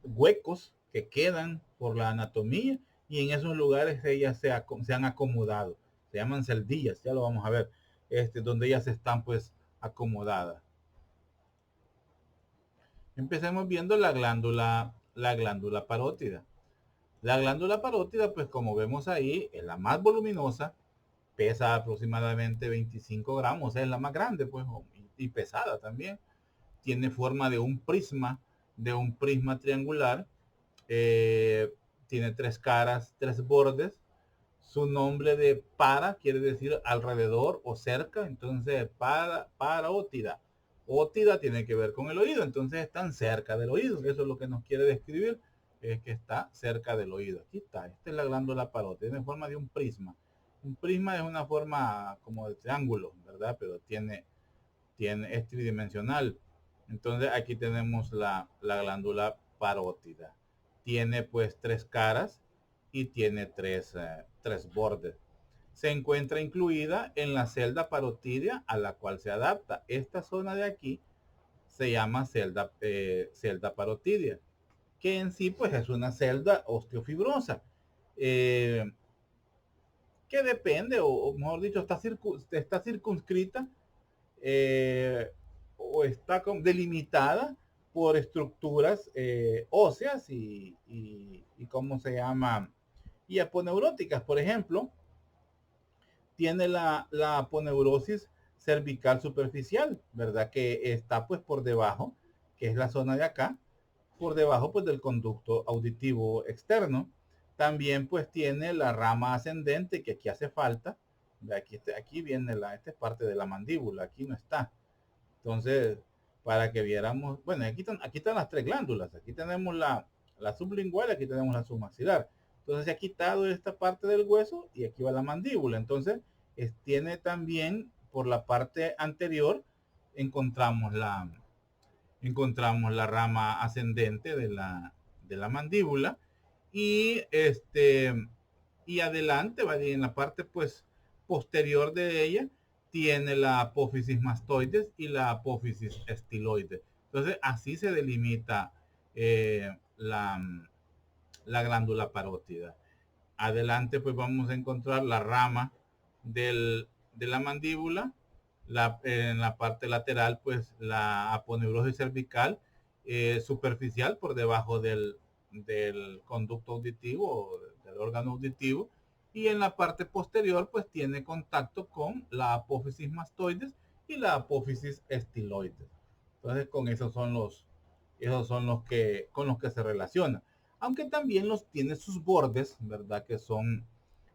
huecos que quedan por la anatomía, y en esos lugares ellas se han acomodado. Se llaman celdillas, ya lo vamos a ver, donde ellas están pues acomodadas. Empecemos viendo la glándula parótida. La glándula parótida, pues como vemos ahí, es la más voluminosa, pesa aproximadamente 25 gramos, o sea, es la más grande, pues, y pesada también. Tiene forma de un prisma triangular. eh, Tiene tres caras, tres bordes. Su nombre de para quiere decir alrededor o cerca, entonces parótida. Ótida tiene que ver con el oído, entonces están cerca del oído. Eso es lo que nos quiere describir, es que está cerca del oído. Aquí está, esta es la glándula parótida, tiene forma de un prisma. Un prisma es una forma como de triángulo, ¿verdad? Pero es tridimensional. Entonces aquí tenemos la glándula parótida. Tiene pues tres caras y tiene tres bordes. Se encuentra incluida en la celda parotidia a la cual se adapta. Esta zona de aquí se llama celda parotidia, que en sí pues es una celda osteofibrosa, eh, que depende, o mejor dicho, está circunscrita, eh, o está delimitada por estructuras óseas y cómo se llama, y aponeuróticas. Por ejemplo, tiene la aponeurosis cervical superficial, ¿verdad? Que está pues por debajo, que es la zona de acá, por debajo pues del conducto auditivo externo. También pues tiene la rama ascendente, que aquí hace falta. Aquí viene esta es parte de la mandíbula, aquí no está. Entonces, para que viéramos, bueno, aquí están las tres glándulas. Aquí tenemos la sublingual, aquí tenemos la submaxilar. Entonces se ha quitado esta parte del hueso y aquí va la mandíbula. Entonces, tiene también por la parte anterior, encontramos encontramos la rama ascendente de la mandíbula, y y adelante, ¿vale? En la parte pues posterior de ella tiene la apófisis mastoides y la apófisis estiloide. Entonces así se delimita la, la glándula parótida. Adelante pues vamos a encontrar la rama de la mandíbula, en la parte lateral pues la aponeurosis cervical superficial por debajo del conducto auditivo o del órgano auditivo, y en la parte posterior pues tiene contacto con la apófisis mastoides y la apófisis estiloides. Entonces con esos son los que con los que se relaciona, aunque también los tiene sus bordes, ¿verdad? Que son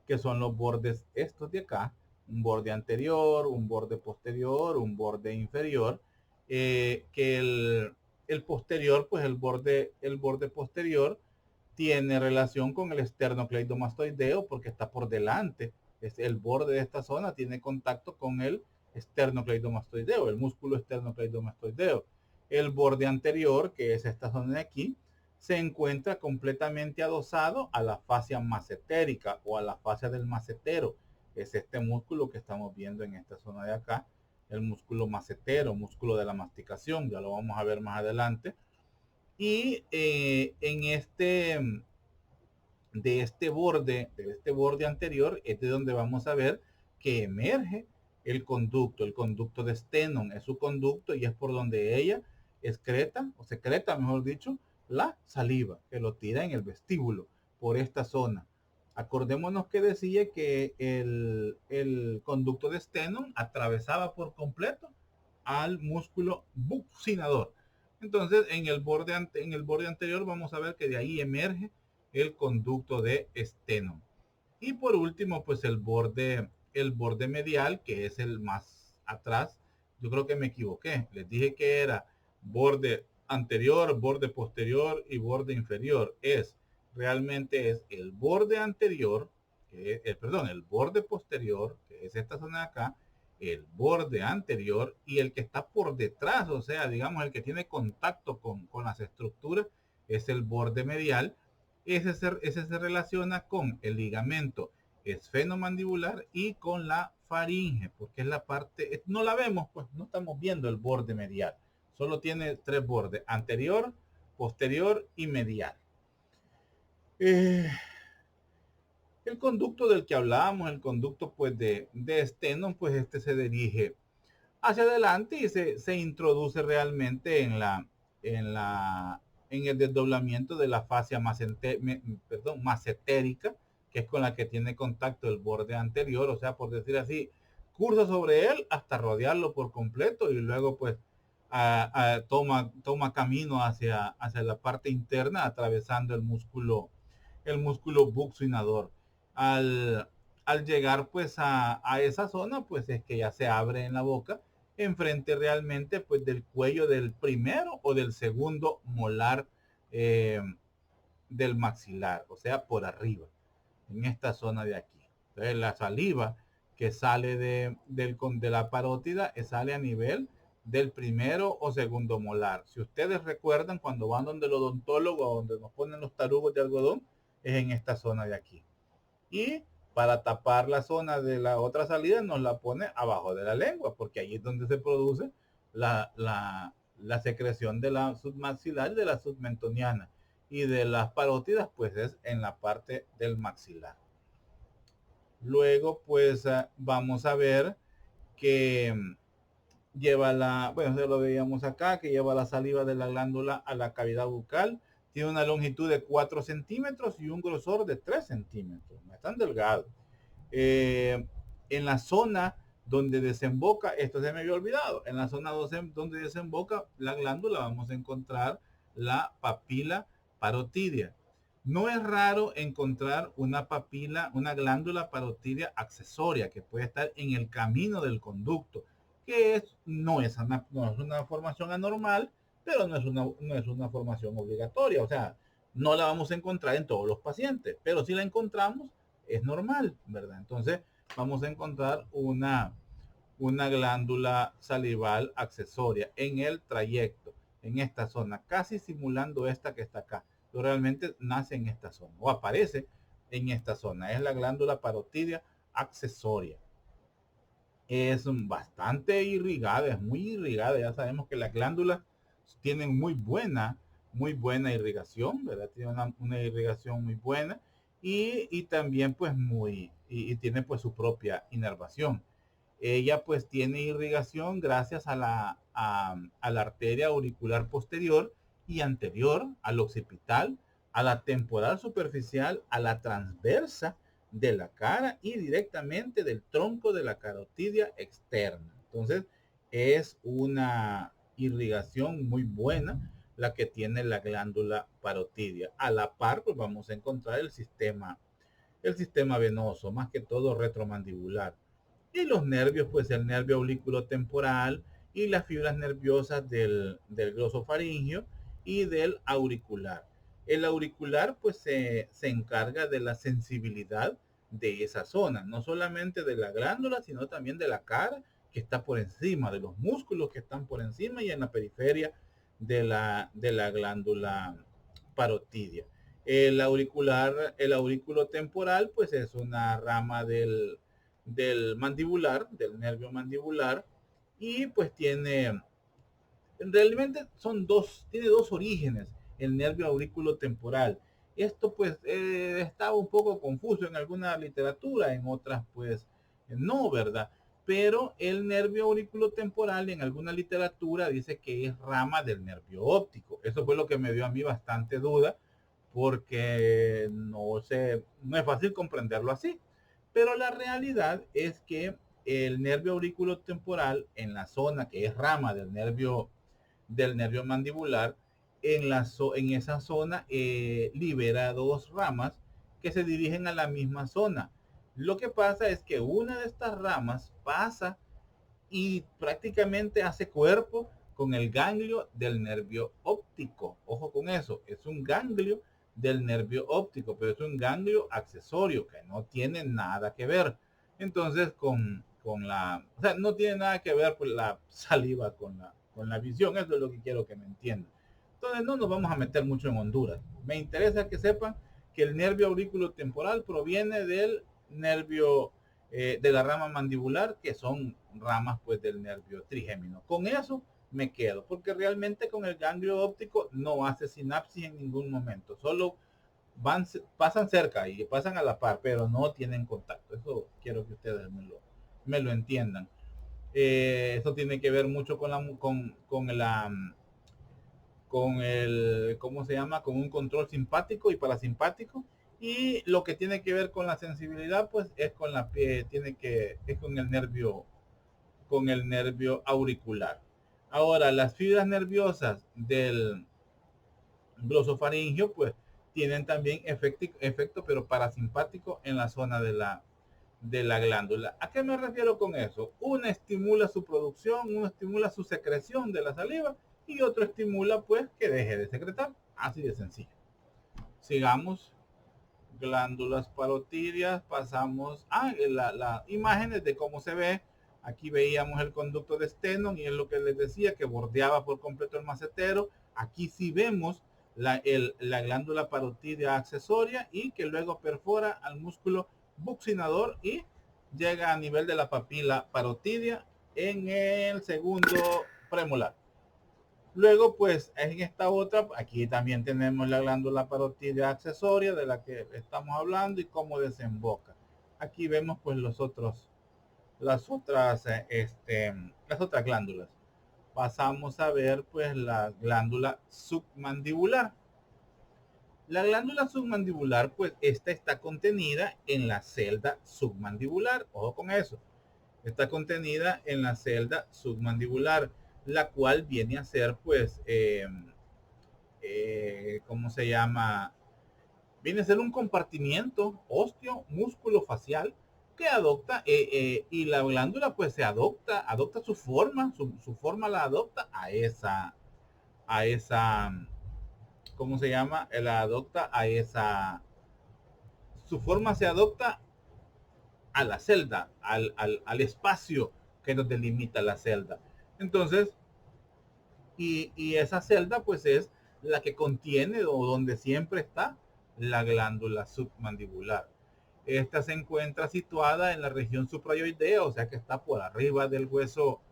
los bordes estos de acá, un borde anterior, un borde posterior, un borde inferior, que el posterior, pues el borde posterior tiene relación con el esternocleidomastoideo porque está por delante. Es el borde de esta zona tiene contacto con el esternocleidomastoideo, el músculo esternocleidomastoideo. El borde anterior, que es esta zona de aquí, se encuentra completamente adosado a la fascia macetérica o a la fascia del macetero. Es este músculo que estamos viendo en esta zona de acá, el músculo macetero, músculo de la masticación, ya lo vamos a ver más adelante. Y en de este borde anterior es de donde vamos a ver que emerge el conducto de Stennon es su conducto y es por donde ella excreta o secreta, mejor dicho, la saliva, que lo tira en el vestíbulo, por esta zona. Acordémonos que decía que el conducto de Stennon atravesaba por completo al músculo buccinador. Entonces, en el borde anterior vamos a ver que de ahí emerge el conducto de Stennon. Y por último, pues el borde medial, que es el más atrás. Yo creo que me equivoqué. Les dije que era borde anterior, borde posterior y borde inferior. Realmente es el borde anterior, perdón, el borde posterior, que es esta zona de acá, el borde anterior y el que está por detrás, o sea, digamos, el que tiene contacto con las estructuras, es el borde medial. Ese se relaciona con el ligamento esfenomandibular y con la faringe, porque es la parte, no la vemos, pues no estamos viendo el borde medial. Solo tiene tres bordes, anterior, posterior y medial. Eh, el conducto del que hablábamos, el conducto pues de Stennon, pues este se dirige hacia adelante y se introduce realmente en la, en el desdoblamiento de la fascia macetérica, que es con la que tiene contacto el borde anterior, o sea, por decir así, cursa sobre él hasta rodearlo por completo y luego pues toma camino hacia la parte interna, atravesando el músculo buccinador. Al, al llegar pues a esa zona, pues es que ya se abre en la boca, enfrente realmente pues del cuello del primero o del segundo molar eh, del maxilar, o sea, por arriba, en esta zona de aquí. Entonces la saliva que sale de la parótida sale a nivel del primero o segundo molar. Si ustedes recuerdan, cuando van donde el odontólogo, donde nos ponen los tarugos de algodón, es en esta zona de aquí. Y para tapar la zona de la otra salida nos la pone abajo de la lengua, porque ahí es donde se produce la secreción de la submaxilar, de la submentoniana, y de las parótidas pues es en la parte del maxilar. Luego pues vamos a ver que lleva bueno, ya lo veíamos acá, que lleva la saliva de la glándula a la cavidad bucal. Tiene una longitud de 4 centímetros y un grosor de 3 centímetros. No es tan delgado. En la zona donde desemboca, esto se me había olvidado, en la zona donde desemboca la glándula vamos a encontrar la papila parotidia. No es raro encontrar una glándula parotidia accesoria que puede estar en el camino del conducto, que no es una formación anormal, pero no es una formación obligatoria. O sea, no la vamos a encontrar en todos los pacientes, pero si la encontramos, es normal, ¿verdad? Entonces, vamos a encontrar una glándula salival accesoria en el trayecto, en esta zona, casi simulando esta que está acá, pero realmente nace en esta zona o aparece en esta zona. Es la glándula parotidia accesoria. Es bastante irrigada, es muy irrigada. Ya sabemos que las glándulas tienen muy buena muy buena irrigación, ¿verdad? Tiene una irrigación muy buena y también pues y tiene pues su propia inervación. Ella pues tiene irrigación gracias a la arteria auricular posterior y anterior, al occipital, a la temporal superficial, a la transversa de la cara y directamente del tronco de la carotidia externa. Entonces, es una irrigación muy buena la que tiene la glándula parotidia. A la par, pues vamos a encontrar el sistema venoso, más que todo retromandibular. Y los nervios, pues el nervio aurículo temporal y las fibras nerviosas del glosofaringio y del auricular. El auricular pues se encarga de la sensibilidad de esa zona, no solamente de la glándula, sino también de la cara que está por encima, de los músculos que están por encima y en la periferia de la glándula parotidia. El aurículo temporal pues es una rama del mandibular, del nervio mandibular, y pues realmente tiene dos orígenes, el nervio aurículo temporal. Esto pues estaba un poco confuso en alguna literatura, en otras pues no, ¿verdad? Pero el nervio aurículo temporal en alguna literatura dice que es rama del nervio óptico. Eso fue lo que me dio a mí bastante duda, porque no sé, no es fácil comprenderlo así. Pero la realidad es que el nervio aurículo temporal en la zona que es rama del nervio mandibular, en esa zona libera dos ramas que se dirigen a la misma zona. Lo que pasa es que una de estas ramas pasa y prácticamente hace cuerpo con el ganglio del nervio óptico. Ojo con eso, es un ganglio del nervio óptico, pero es un ganglio accesorio que no tiene nada que ver. Entonces, o sea, no tiene nada que ver con la saliva, con la visión. Eso es lo que quiero que me entiendan. Entonces, no nos vamos a meter mucho en Honduras. Me interesa que sepan que el nervio aurículo temporal proviene del nervio de la rama mandibular, que son ramas pues del nervio trigémino. Con eso me quedo, porque realmente con el ganglio óptico no hace sinapsis en ningún momento, solo pasan cerca y pasan a la par, pero no tienen contacto. Eso quiero que ustedes me lo entiendan. Eso tiene que ver mucho con el, ¿cómo se llama? Con un control simpático y parasimpático. Y lo que tiene que ver con la sensibilidad, pues es es con el nervio auricular. Ahora, las fibras nerviosas del glosofaringio, pues tienen también efecto, pero parasimpático en la zona de la glándula. ¿A qué me refiero con eso? Una estimula su producción, uno estimula su secreción de la saliva y otro estimula pues que deje de secretar. Así de sencillo. Sigamos. Glándulas parotidias, pasamos a las imágenes de cómo se ve. Aquí veíamos el conducto de Stennon y es lo que les decía, que bordeaba por completo el macetero. Aquí sí vemos la glándula parotidia accesoria y que luego perfora al músculo buccinador y llega a nivel de la papila parotidia en el segundo premolar. Luego, pues en esta otra, aquí también tenemos la glándula parotidia accesoria de la que estamos hablando y cómo desemboca. Aquí vemos pues las otras glándulas. Pasamos a ver pues la glándula submandibular. La glándula submandibular, pues esta está contenida en la celda submandibular. Ojo con eso. Está contenida en la celda submandibular, la cual viene a ser pues ¿cómo se llama? Viene a ser un compartimiento óseo músculo facial que adopta y la glándula pues adopta su forma, su forma la adopta a esa, ¿cómo se llama? La adopta a esa, su forma se adopta a la celda, al espacio que nos delimita la celda. Entonces, y esa celda pues es la que contiene o donde siempre está la glándula submandibular. Esta se encuentra situada en la región suprayoidea, o sea que está por arriba del hueso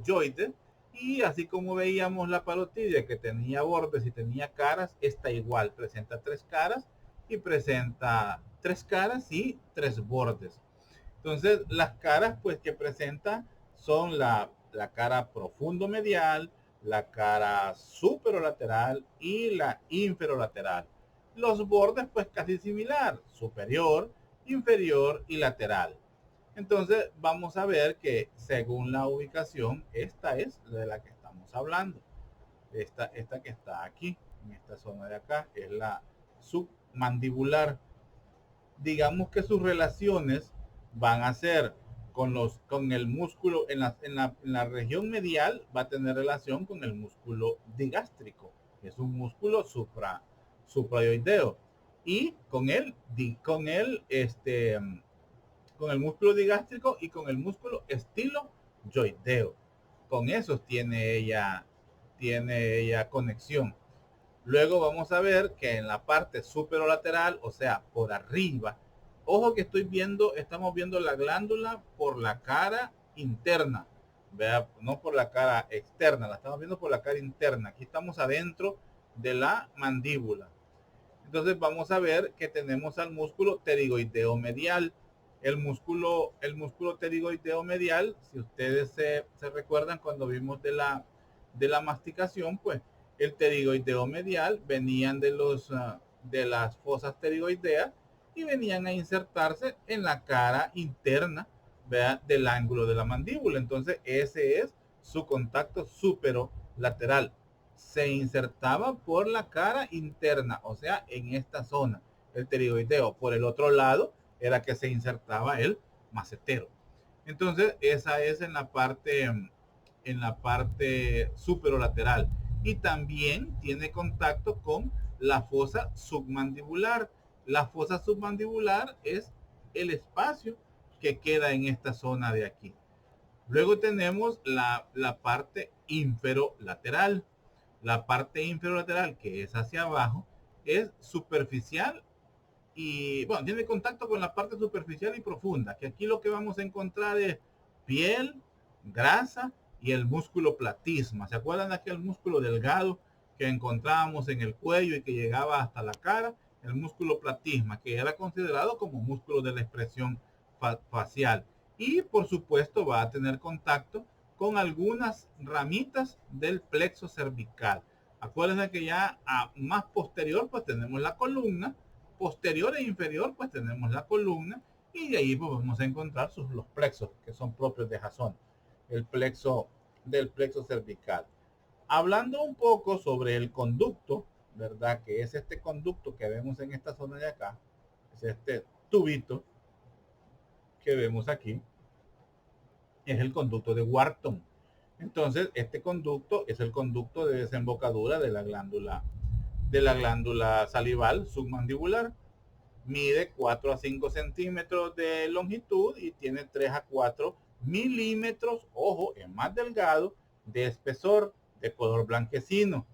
yoide, Y así como veíamos la parotidia que tenía bordes y tenía caras, esta igual presenta tres caras y presenta tres caras y tres bordes. Entonces las caras pues que presenta son la cara profundo medial, la cara superolateral y la inferolateral. Los bordes pues casi similar, superior, inferior y lateral. Entonces vamos a ver que según la ubicación, esta es de la que estamos hablando. Esta que está aquí, en esta zona de acá, es la submandibular. Digamos que sus relaciones van a ser con el músculo en la región medial, va a tener relación con el músculo digástrico, que es un músculo suprayoideo, y con el músculo digástrico y con el músculo estiloyoideo. Con esos tiene ella conexión. Luego vamos a ver que en la parte superolateral, o sea, por arriba, ojo que estamos viendo la glándula por la cara interna, vea, no por la cara externa, la estamos viendo por la cara interna. Aquí estamos adentro de la mandíbula. Entonces vamos a ver que tenemos al músculo pterigoideo medial. El músculo pterigoideo medial, si ustedes se recuerdan cuando vimos de la masticación, pues el pterigoideo medial venían de las fosas pterigoideas y venían a insertarse en la cara interna, ¿verdad?, del ángulo de la mandíbula. Entonces ese es su contacto superolateral. Se insertaba por la cara interna, o sea, en esta zona, el pterigoideo. Por el otro lado era que se insertaba el macetero. Entonces, esa es en la parte superolateral. Y también tiene contacto con la fosa submandibular. La fosa submandibular es el espacio que queda en esta zona de aquí. Luego tenemos la parte inferolateral. La parte inferolateral, que es hacia abajo, es superficial y, bueno, tiene contacto con la parte superficial y profunda, que aquí lo que vamos a encontrar es piel, grasa y el músculo platisma. ¿Se acuerdan de aquel músculo delgado que encontrábamos en el cuello y que llegaba hasta la cara? El músculo platisma, que era considerado como músculo de la expresión facial. Y por supuesto va a tener contacto con algunas ramitas del plexo cervical. Acuérdense que ya más posterior pues tenemos la columna, posterior e inferior pues tenemos la columna, y de ahí pues vamos a encontrar los plexos que son propios de Jasón, el plexo del plexo cervical. Hablando un poco sobre el conducto, ¿verdad? Que es este conducto que vemos en esta zona de acá, es este tubito que vemos aquí, es el conducto de Wharton. Entonces, este conducto es el conducto de desembocadura de la glándula salival submandibular. Mide 4 a 5 centímetros de longitud y tiene 3 a 4 milímetros, ojo, es más delgado, de espesor, de color blanquecino.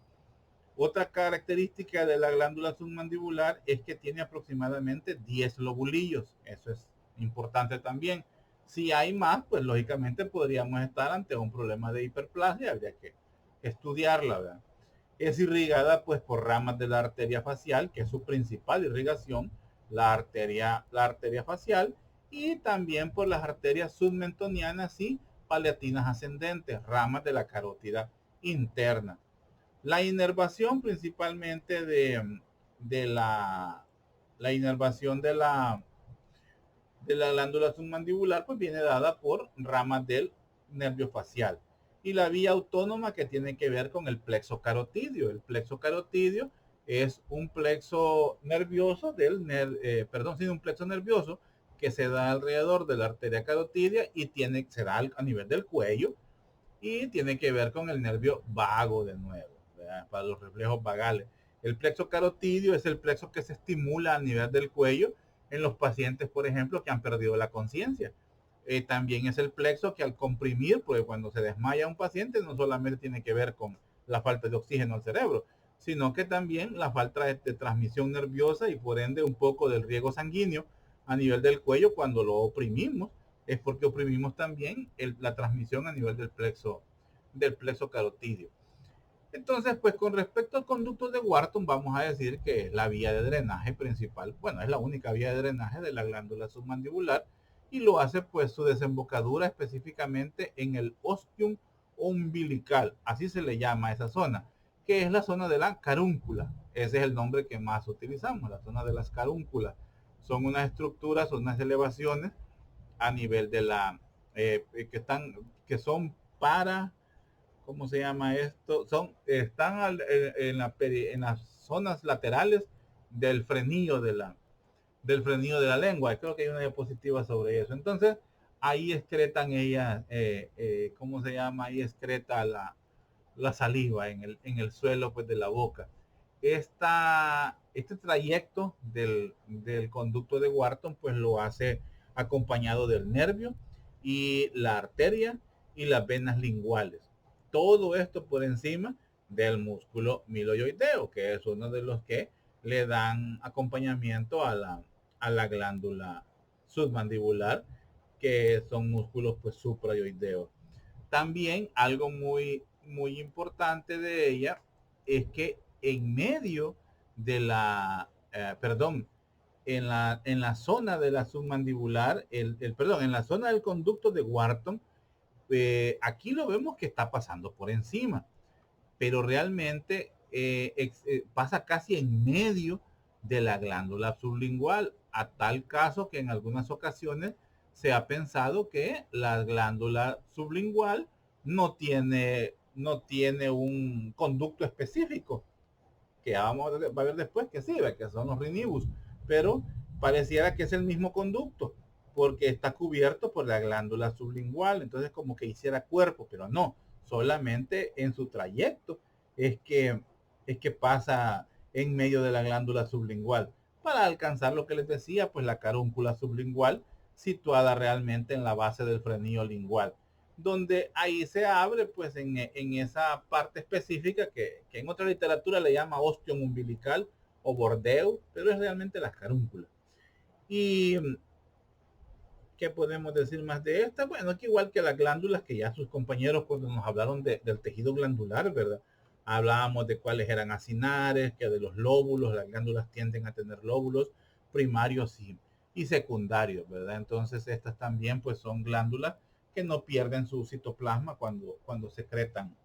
Otra característica de la glándula submandibular es que tiene aproximadamente 10 lobulillos. Eso es importante también. Si hay más, pues lógicamente podríamos estar ante un problema de hiperplasia, habría que estudiarla, ¿verdad? Es irrigada pues por ramas de la arteria facial, que es su principal irrigación, la arteria facial, y también por las arterias submentonianas y palatinas ascendentes, ramas de la carótida interna. La inervación principalmente la inervación de la glándula submandibular pues viene dada por ramas del nervio facial, y la vía autónoma que tiene que ver con el plexo carotidio. El plexo carotidio es un plexo nervioso un plexo nervioso que se da alrededor de la arteria carotidia y se da a nivel del cuello, y tiene que ver con el nervio vago de nuevo, ¿verdad?, para los reflejos vagales. El plexo carotidio es el plexo que se estimula a nivel del cuello en los pacientes, por ejemplo, que han perdido la conciencia. También es el plexo que al comprimir, pues cuando se desmaya un paciente, no solamente tiene que ver con la falta de oxígeno al cerebro, sino que también la falta de transmisión nerviosa y por ende un poco del riego sanguíneo a nivel del cuello. Cuando lo oprimimos es porque oprimimos también la transmisión a nivel del plexo carotídeo. Entonces, pues con respecto al conducto de Wharton, vamos a decir que es la vía de drenaje principal. Bueno, es la única vía de drenaje de la glándula submandibular y lo hace pues su desembocadura específicamente en el ostium umbilical, así se le llama a esa zona, que es la zona de la carúncula. Ese es el nombre que más utilizamos, la zona de las carúnculas. Son unas estructuras, son unas elevaciones a nivel de la que son para, ¿cómo se llama esto? Están en las zonas laterales del frenillo del frenillo de la lengua. Creo que hay una diapositiva sobre eso. Entonces, ahí excretan ellas, ¿cómo se llama? Ahí excreta la saliva en el suelo pues, de la boca. Este trayecto del conducto de Wharton pues lo hace acompañado del nervio y la arteria y las venas linguales. Todo esto por encima del músculo miloioideo, que es uno de los que le dan acompañamiento a la glándula submandibular, que son músculos pues suprayoideos. También algo muy importante de ella es que en medio de perdón, en la zona de la submandibular, perdón, en la zona del conducto de Wharton, aquí lo vemos que está pasando por encima, pero realmente pasa casi en medio de la glándula sublingual, a tal caso que en algunas ocasiones se ha pensado que la glándula sublingual no tiene un conducto específico, que ya vamos a ver después que sí, que son los rinibus, pero pareciera que es el mismo conducto, porque está cubierto por la glándula sublingual, entonces como que hiciera cuerpo, pero no, solamente en su trayecto es que, es que pasa en medio de la glándula sublingual, para alcanzar lo que les decía, pues la carúncula sublingual, situada realmente en la base del frenillo lingual, donde ahí se abre pues en esa parte específica que en otra literatura le llama ostium umbilical o bordeo, pero es realmente la carúncula. Y ¿qué podemos decir más de esta? Bueno, que igual que las glándulas, que ya sus compañeros cuando nos hablaron del tejido glandular, ¿verdad? Hablábamos de cuáles eran acinares, que de los lóbulos, las glándulas tienden a tener lóbulos primarios y secundarios, ¿verdad? Entonces estas también pues son glándulas que no pierden su citoplasma cuando secretan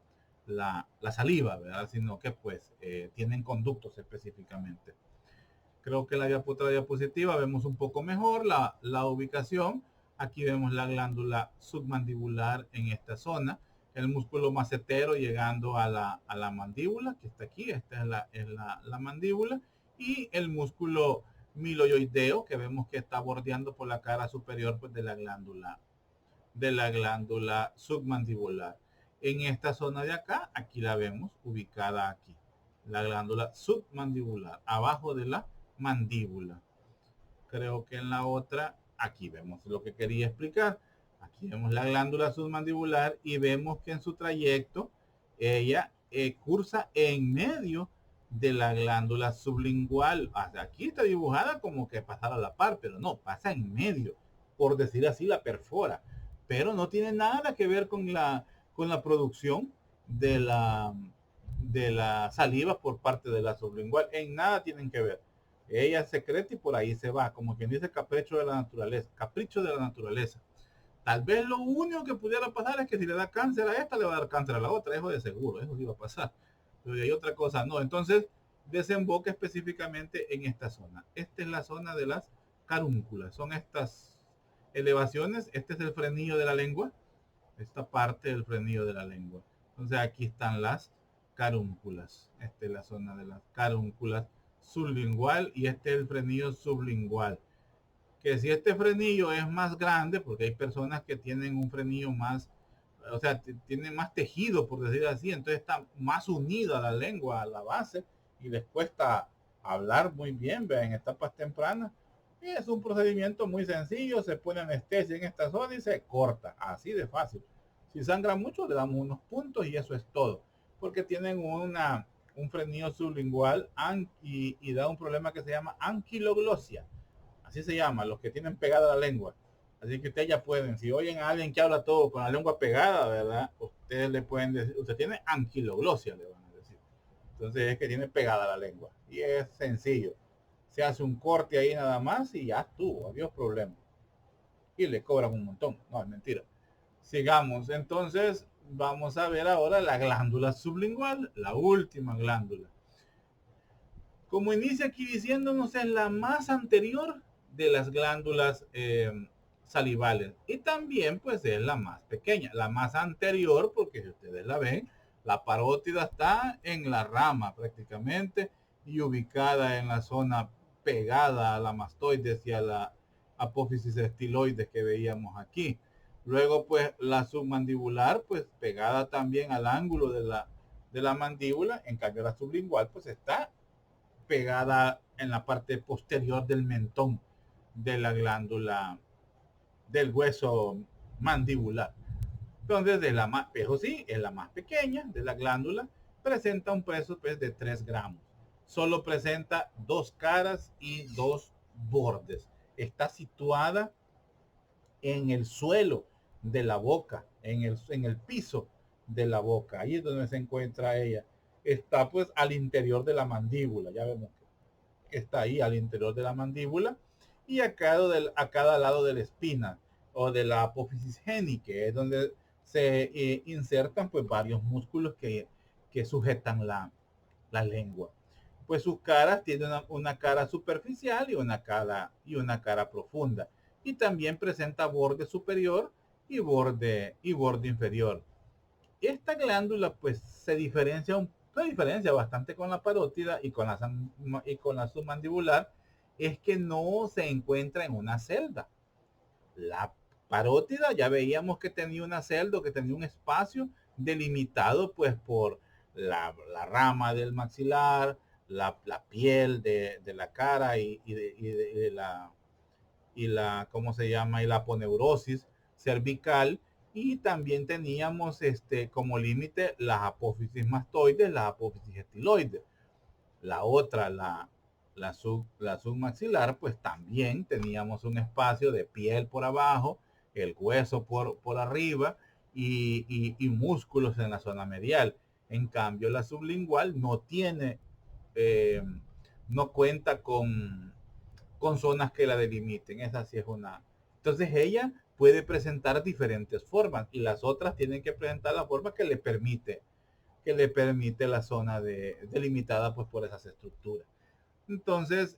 la saliva, ¿verdad? Sino que pues tienen conductos específicamente. Creo que la otra diapositiva vemos un poco mejor la ubicación. Aquí vemos la glándula submandibular en esta zona, el músculo macetero llegando a la mandíbula, que está aquí, esta es la mandíbula, y el músculo miloioideo, que vemos que está bordeando por la cara superior pues, de la glándula submandibular. En esta zona de acá, aquí la vemos ubicada aquí, la glándula submandibular, abajo de la mandíbula. Creo que en la otra, aquí vemos lo que quería explicar. Aquí vemos la glándula submandibular y vemos que en su trayecto ella cursa en medio de la glándula sublingual. Aquí está dibujada como que pasara a la par, pero no, pasa en medio, por decir así, la perfora. Pero no tiene nada que ver con la producción de la saliva por parte de la sublingual. En nada tienen que ver. Ella secreta y por ahí se va, como quien dice capricho de la naturaleza, capricho de la naturaleza. Tal vez lo único que pudiera pasar es que si le da cáncer a esta, le va a dar cáncer a la otra, eso de seguro, eso sí va a pasar. Pero hay otra cosa, no. Entonces, desemboca específicamente en esta zona. Esta es la zona de las carúnculas, son estas elevaciones, este es el frenillo de la lengua, esta parte del frenillo de la lengua. Entonces aquí están las carúnculas, esta es la zona de las carúnculas sublingual y este es el frenillo sublingual. Que si este frenillo es más grande, porque hay personas que tienen un frenillo más, o sea, tiene más tejido, por decir así, entonces está más unida la lengua a la base y les cuesta hablar muy bien, vean, en etapas tempranas. Y es un procedimiento muy sencillo, se pone anestesia en esta zona y se corta, así de fácil. Si sangra mucho, le damos unos puntos y eso es todo, porque tienen un frenillo sublingual y da un problema que se llama anquiloglosia. Así se llama, los que tienen pegada la lengua. Así que ustedes ya pueden, si oyen a alguien que habla todo con la lengua pegada, ¿verdad? Ustedes le pueden decir, usted tiene anquiloglosia, le van a decir. Entonces es que tiene pegada la lengua. Y es sencillo. Se hace un corte ahí nada más y ya estuvo, adiós problema. Y le cobran un montón. No, es mentira. Sigamos. Entonces vamos a ver ahora la glándula sublingual, la última glándula. Como inicia aquí diciéndonos, es la más anterior de las glándulas salivales y también pues es la más pequeña, la más anterior porque si ustedes la ven, la parótida está en la rama prácticamente y ubicada en la zona pegada a la mastoides y a la apófisis estiloides que veíamos aquí. Luego pues la submandibular pues pegada también al ángulo de la mandíbula, en cambio la sublingual pues está pegada en la parte posterior del mentón de la glándula del hueso mandibular. Entonces, de la más, eso sí, es la más pequeña de la glándula, presenta un peso pues, de 3 gramos. Solo presenta 2 caras y 2 bordes. Está situada en el suelo de la boca, en el piso de la boca. Ahí es donde se encuentra ella. Está pues al interior de la mandíbula. Ya vemos que está ahí al interior de la mandíbula y a cada lado de la espina o de la apófisis génica, que es donde se insertan pues varios músculos que sujetan la lengua. Pues sus caras tienen una cara superficial y una cara profunda. Y también presenta borde superior y borde inferior. Esta glándula pues se diferencia bastante con la parótida y con la submandibular, es que no se encuentra en una celda. La parótida ya veíamos que tenía una celda, que tenía un espacio delimitado pues por la rama del maxilar, la piel de la cara y la, ¿cómo se llama? Y la aponeurosis cervical. Y también teníamos como límite las apófisis mastoides, las apófisis estiloides. La otra, la submaxilar, pues también teníamos un espacio de piel por abajo, el hueso por arriba y músculos en la zona medial. En cambio, la sublingual no tiene, eh, no cuenta con zonas que la delimiten. Esa sí es una. Entonces ella puede presentar diferentes formas y las otras tienen que presentar la forma que le permite la zona delimitada pues por esas estructuras. Entonces,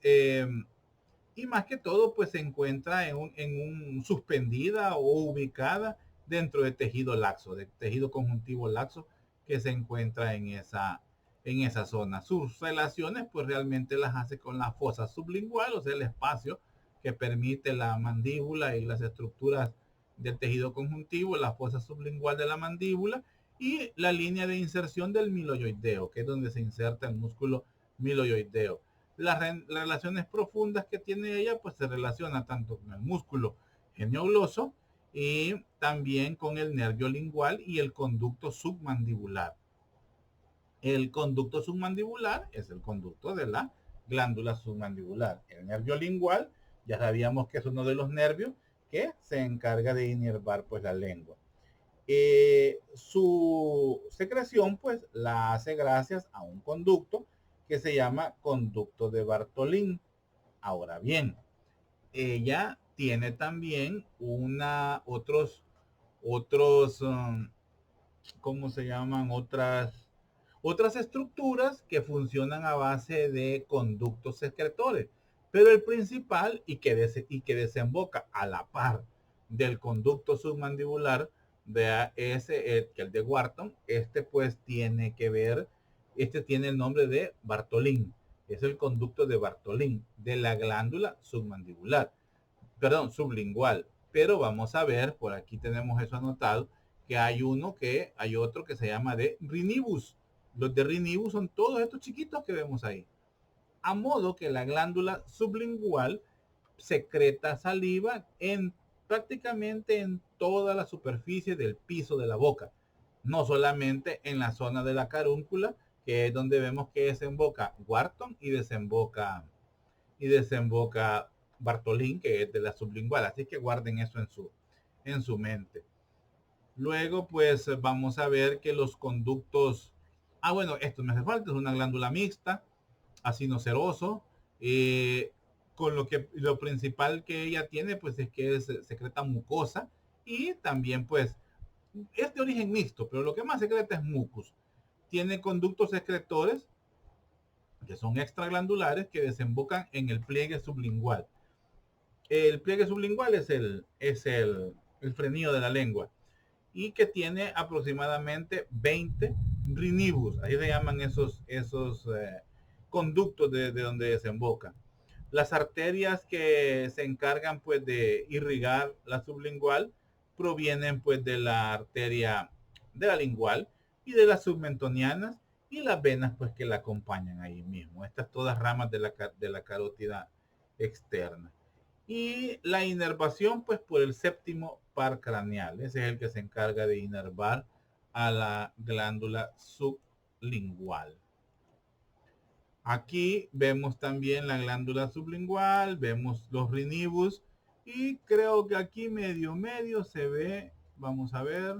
y más que todo, pues se encuentra en un suspendida o ubicada dentro de tejido laxo, de tejido conjuntivo laxo que se encuentra en esa zona. Sus relaciones, pues realmente las hace con la fosa sublingual, o sea, el espacio que permite la mandíbula y las estructuras del tejido conjuntivo, la fosa sublingual de la mandíbula y la línea de inserción del miloioideo, que es donde se inserta el músculo miloioideo. Las relaciones profundas que tiene ella, pues se relaciona tanto con el músculo geniogloso y también con el nervio lingual y el conducto submandibular. El conducto submandibular es el conducto de la glándula submandibular. El nervio lingual, ya sabíamos que es uno de los nervios que se encarga de inervar pues la lengua. Su secreción pues la hace gracias a un conducto que se llama conducto de Bartolín. Ahora bien, ella tiene también otros, ¿cómo se llaman? Otras estructuras que funcionan a base de conductos secretores. Pero el principal y que desemboca a la par del conducto submandibular de ese, que el de Wharton, pues tiene que ver, tiene el nombre de Bartolín. Es el conducto de Bartolín, de la glándula submandibular, perdón, sublingual. Pero vamos a ver, por aquí tenemos eso anotado, que hay otro que se llama de Rinibus. Los de Rinibus son todos estos chiquitos que vemos ahí. A modo que la glándula sublingual secreta saliva prácticamente en toda la superficie del piso de la boca, no solamente en la zona de la carúncula, que es donde vemos que desemboca Wharton y desemboca Bartolín, que es de la sublingual. Así que guarden eso en su mente. Luego, pues vamos a ver que los conductos, bueno, esto me hace falta, es una glándula mixta, acinoceroso, eh, con lo que lo principal que ella tiene, pues es que es secreta mucosa y también, pues, es de origen mixto, pero lo que más secreta es mucus. Tiene conductos excretores que son extraglandulares que desembocan en el pliegue sublingual. El pliegue sublingual el frenillo de la lengua y que tiene aproximadamente 20 rinibus, ahí se llaman esos conductos de donde desemboca. Las arterias que se encargan pues de irrigar la sublingual provienen pues de la arteria de la lingual y de las submentonianas y las venas pues que la acompañan ahí mismo. Estas todas ramas de la carótida externa. Y la inervación pues por el séptimo par craneal. Ese es el que se encarga de inervar a la glándula sublingual. Aquí vemos también la glándula sublingual, vemos los rinibus y creo que aquí medio se ve, vamos a ver,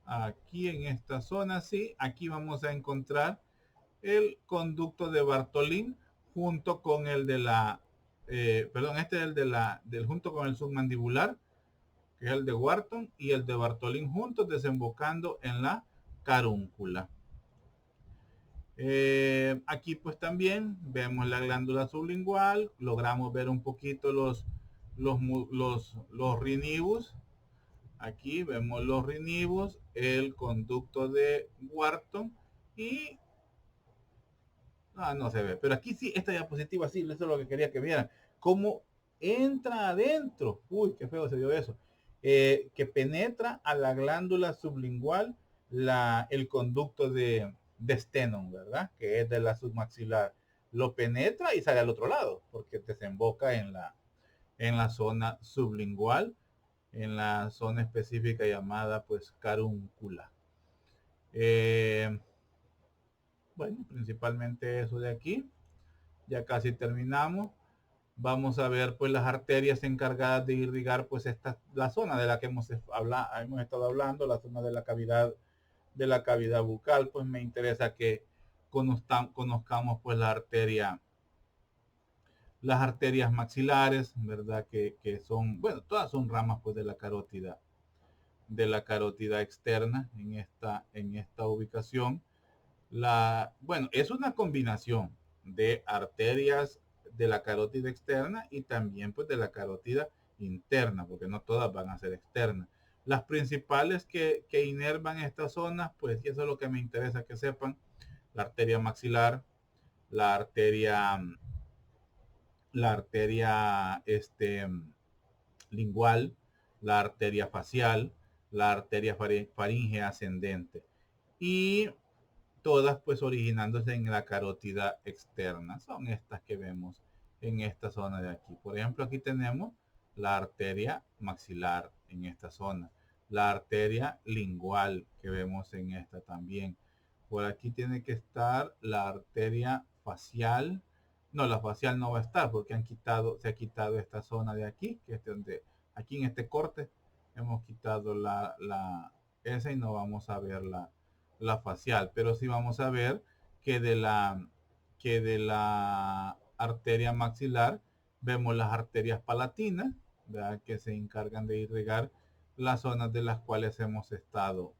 aquí en esta zona, sí, aquí vamos a encontrar el conducto de Bartolín junto con el de la, este es el junto con el submandibular, que es el de Wharton, y el de Bartolín juntos desembocando en la carúncula. Aquí pues también vemos la glándula sublingual, logramos ver un poquito los rinibus. Aquí vemos los rinibus, el conducto de Wharton y no se ve, pero aquí sí, esta diapositiva sí, eso es lo que quería que vieran. Cómo entra adentro, uy, qué feo se vio eso, que penetra a la glándula sublingual el conducto de Stenon, ¿verdad? Que es de la submaxilar. Lo penetra y sale al otro lado, porque desemboca en la zona sublingual, en la zona específica llamada pues carúncula. Bueno, principalmente eso de aquí. Ya casi terminamos. Vamos a ver pues las arterias encargadas de irrigar pues la zona de la que hemos estado hablando, la zona de la cavidad bucal. Pues me interesa que conozcamos pues las arterias maxilares, ¿verdad? Que son, bueno, todas son ramas pues de la carótida externa en esta ubicación. Bueno, es una combinación de arterias de la carótida externa y también pues de la carótida interna, porque no todas van a ser externas. Las principales que inervan estas zonas, pues y eso es lo que me interesa que sepan, la arteria maxilar, la arteria lingual, la arteria facial, la arteria faríngea ascendente y todas pues originándose en la carótida externa. Son estas que vemos en esta zona de aquí. Por ejemplo, aquí tenemos la arteria maxilar en esta zona, la arteria lingual que vemos en esta también. Por aquí tiene que estar la arteria facial. No, la facial no va a estar porque se ha quitado esta zona de aquí, que es donde, aquí en este corte, hemos quitado esa y no vamos a ver la facial, pero sí vamos a ver que de la arteria maxilar vemos las arterias palatinas, ¿verdad? Que se encargan de irrigar las zonas de las cuales hemos estado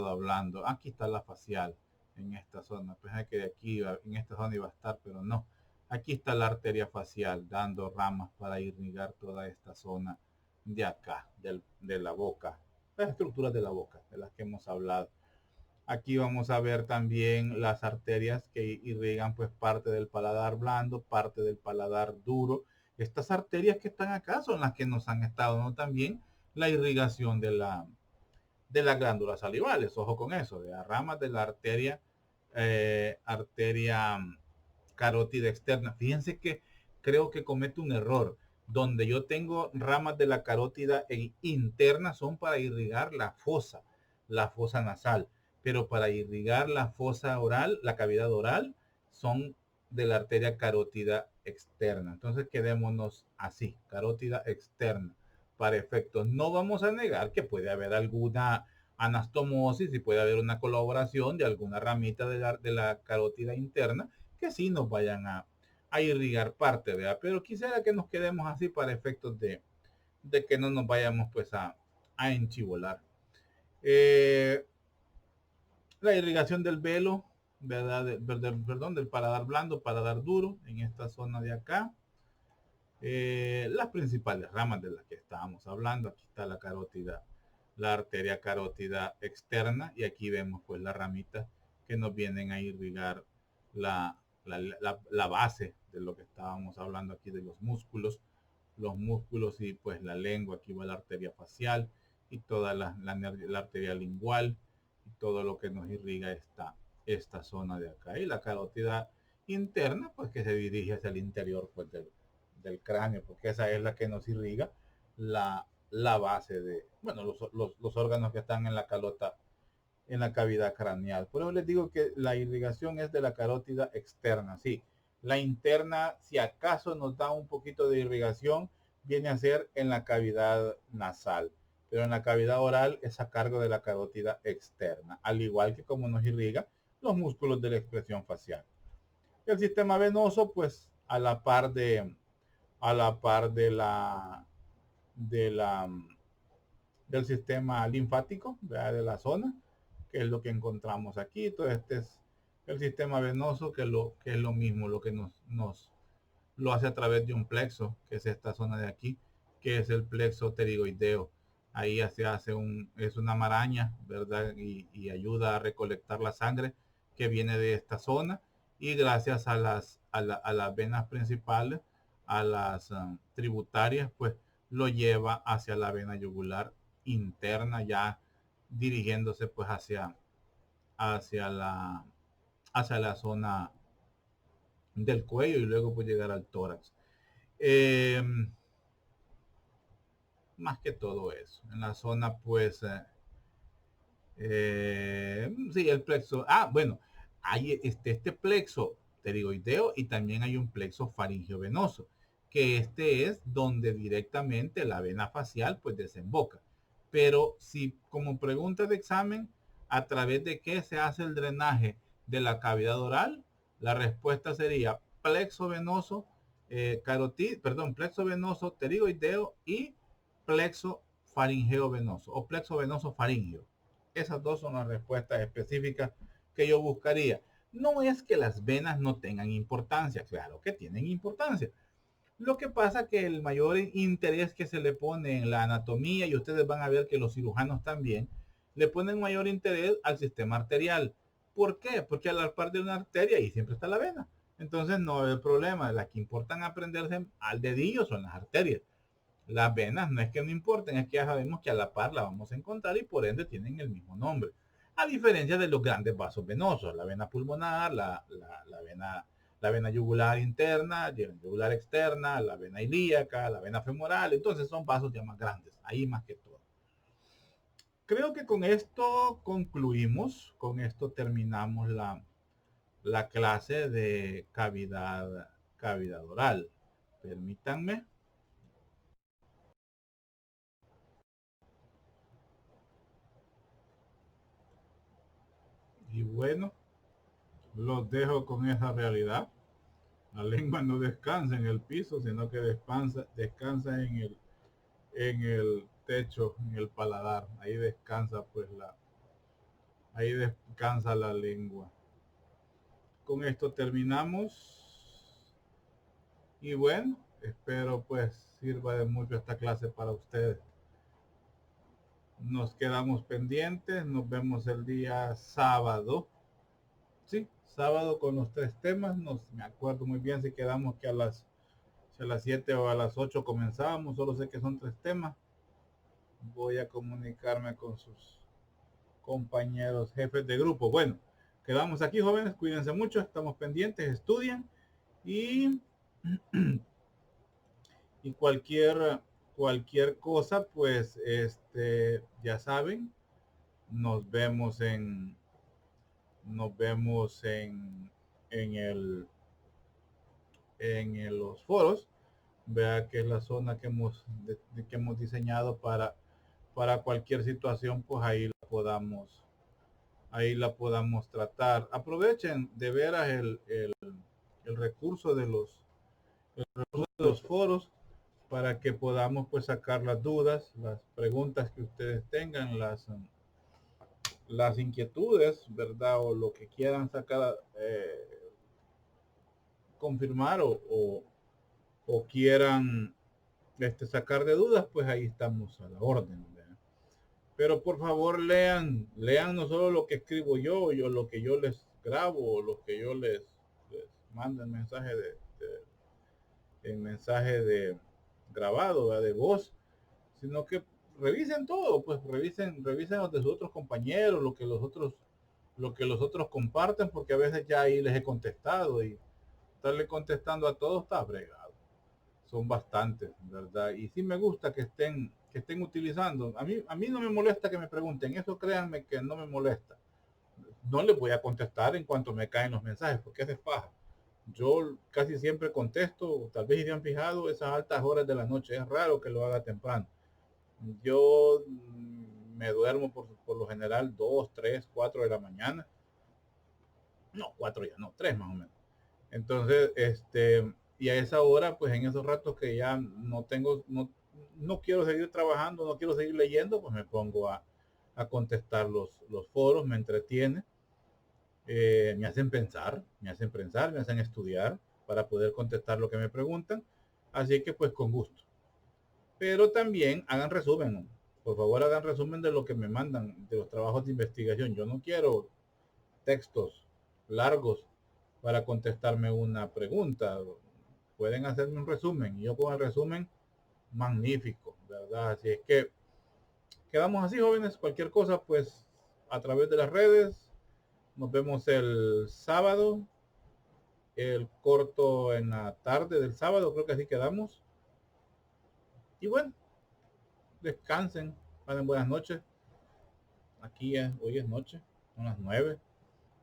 hablando. Aquí está la facial en esta zona, pues que de aquí en esta zona iba a estar, pero no. Aquí está la arteria facial dando ramas para irrigar toda esta zona de acá, de la boca, las estructuras de la boca de las que hemos hablado. Aquí vamos a ver también las arterias que irrigan pues parte del paladar blando, parte del paladar duro. Estas arterias que están acá son las que nos han estado dando también la irrigación de las glándulas salivales. Ojo con eso, de las ramas de la arteria carótida externa. Fíjense que creo que comete un error. Donde yo tengo ramas de la carótida interna son para irrigar la fosa nasal, pero para irrigar la fosa oral, la cavidad oral, son de la arteria carótida externa. Entonces quedémonos así, carótida externa. Para efectos, no vamos a negar que puede haber alguna anastomosis y puede haber una colaboración de alguna ramita de la carótida interna que sí nos vayan a irrigar parte, ¿verdad? Pero quisiera que nos quedemos así para efectos de que no nos vayamos pues a enchivolar. La irrigación del velo, ¿verdad? Perdón, del paladar blando, paladar duro, en esta zona de acá. Las principales ramas de las que estábamos hablando, aquí está la carótida, la arteria carótida externa, y aquí vemos pues las ramitas que nos vienen a irrigar la base de lo que estábamos hablando aquí de los músculos y pues la lengua, aquí va la arteria facial y toda la arteria lingual y todo lo que nos irriga esta zona de acá. Y la carótida interna, pues que se dirige hacia el interior pues del cráneo, porque esa es la que nos irriga la base de, bueno, los órganos que están en la calota, en la cavidad craneal. Por eso les digo que la irrigación es de la carótida externa, sí. La interna, si acaso nos da un poquito de irrigación, viene a ser en la cavidad nasal, pero en la cavidad oral es a cargo de la carótida externa, al igual que como nos irriga los músculos de la expresión facial. El sistema venoso, pues a la par de la del sistema linfático, ¿verdad? De la zona, que es lo que encontramos aquí. Entonces este es el sistema venoso, que es lo mismo, lo que nos lo hace a través de un plexo, que es esta zona de aquí, que es el plexo pterigoideo. Ahí se hace es una maraña, ¿verdad? Y ayuda a recolectar la sangre que viene de esta zona, y gracias a las venas principales, a las tributarias, pues lo lleva hacia la vena yugular interna, ya dirigiéndose pues hacia la, hacia la zona del cuello y luego pues llegar al tórax. Eh, Más que todo eso. En la zona pues sí, el plexo. Ah, bueno, hay este plexo pterigoideo y también hay un plexo faringeo venoso, que este es donde directamente la vena facial pues desemboca. Pero si como pregunta de examen, ¿a través de qué se hace el drenaje de la cavidad oral? La respuesta sería plexo venoso, perdón, plexo venoso pterigoideo y plexo faringeo venoso o plexo venoso faringeo. Esas dos son las respuestas específicas que yo buscaría. No es que las venas no tengan importancia, claro que tienen importancia. Lo que pasa es que el mayor interés que se le pone en la anatomía, y ustedes van a ver que los cirujanos también, le ponen mayor interés al sistema arterial. ¿Por qué? Porque a la par de una arteria ahí siempre está la vena. Entonces no hay problema. Las que importan aprenderse al dedillo son las arterias. Las venas no es que no importen, es que ya sabemos que a la par la vamos a encontrar y por ende tienen el mismo nombre. A diferencia de los grandes vasos venosos, la vena pulmonar, la vena yugular interna, la yugular externa, la vena ilíaca, la vena femoral, entonces son vasos ya más grandes, ahí más que todo. Creo que con esto concluimos, con esto terminamos la clase de cavidad oral. Permítanme. Y bueno, los dejo con esa realidad. La lengua no descansa en el piso, sino que descansa en el techo, en el paladar. Ahí descansa pues ahí descansa la lengua. Con esto terminamos. Y bueno, espero pues sirva de mucho esta clase para ustedes. Nos quedamos pendientes, nos vemos el día sábado. Sí, sábado con los tres temas. Me acuerdo muy bien si quedamos que si a las 7 o a las 8 comenzábamos, solo sé que son tres temas. Voy a comunicarme con sus compañeros jefes de grupo. Bueno, quedamos aquí, jóvenes, cuídense mucho, estamos pendientes, estudien y, y cualquier cosa, pues ya saben, nos vemos en en los foros, vea que es la zona que hemos diseñado para cualquier situación, pues ahí la podamos tratar. Aprovechen de veras el recurso de los foros para que podamos pues sacar las dudas, las preguntas que ustedes tengan, las inquietudes, ¿verdad? O lo que quieran sacar, confirmar o quieran sacar de dudas, pues ahí estamos a la orden, ¿verdad? Pero por favor lean no solo lo que escribo yo lo que yo les grabo, o lo que yo les mando en mensaje en mensaje de grabado, ¿verdad? De voz, sino que revisen todo, pues revisen los de sus otros compañeros, lo que los otros comparten, porque a veces ya ahí les he contestado y estarle contestando a todos está fregado. Son bastantes, ¿verdad? Y sí me gusta que estén utilizando. A mí no me molesta que me pregunten, eso créanme que no me molesta. No les voy a contestar en cuanto me caen los mensajes, porque es de paja. Yo casi siempre contesto, tal vez si se han fijado, esas altas horas de la noche. Es raro que lo haga temprano. Yo me duermo por lo general 2 3 4 de la mañana. No, 4 ya, no, 3 más o menos. Entonces, y a esa hora, pues en esos ratos que ya no quiero seguir trabajando, no quiero seguir leyendo, pues me pongo a contestar los foros, me entretiene, me hacen estudiar para poder contestar lo que me preguntan. Así que pues con gusto. Pero también hagan resumen, ¿no? Por favor hagan resumen de lo que me mandan, de los trabajos de investigación. Yo no quiero textos largos para contestarme una pregunta. Pueden hacerme un resumen y yo con el resumen magnífico, ¿verdad? Así es que quedamos así, jóvenes. Cualquier cosa, pues a través de las redes. Nos vemos el sábado, el corto en la tarde del sábado, creo que así quedamos. Y bueno, descansen, pasen buenas noches. Aquí hoy es noche, son las 9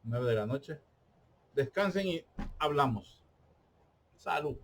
de la noche. Descansen y hablamos. Salud.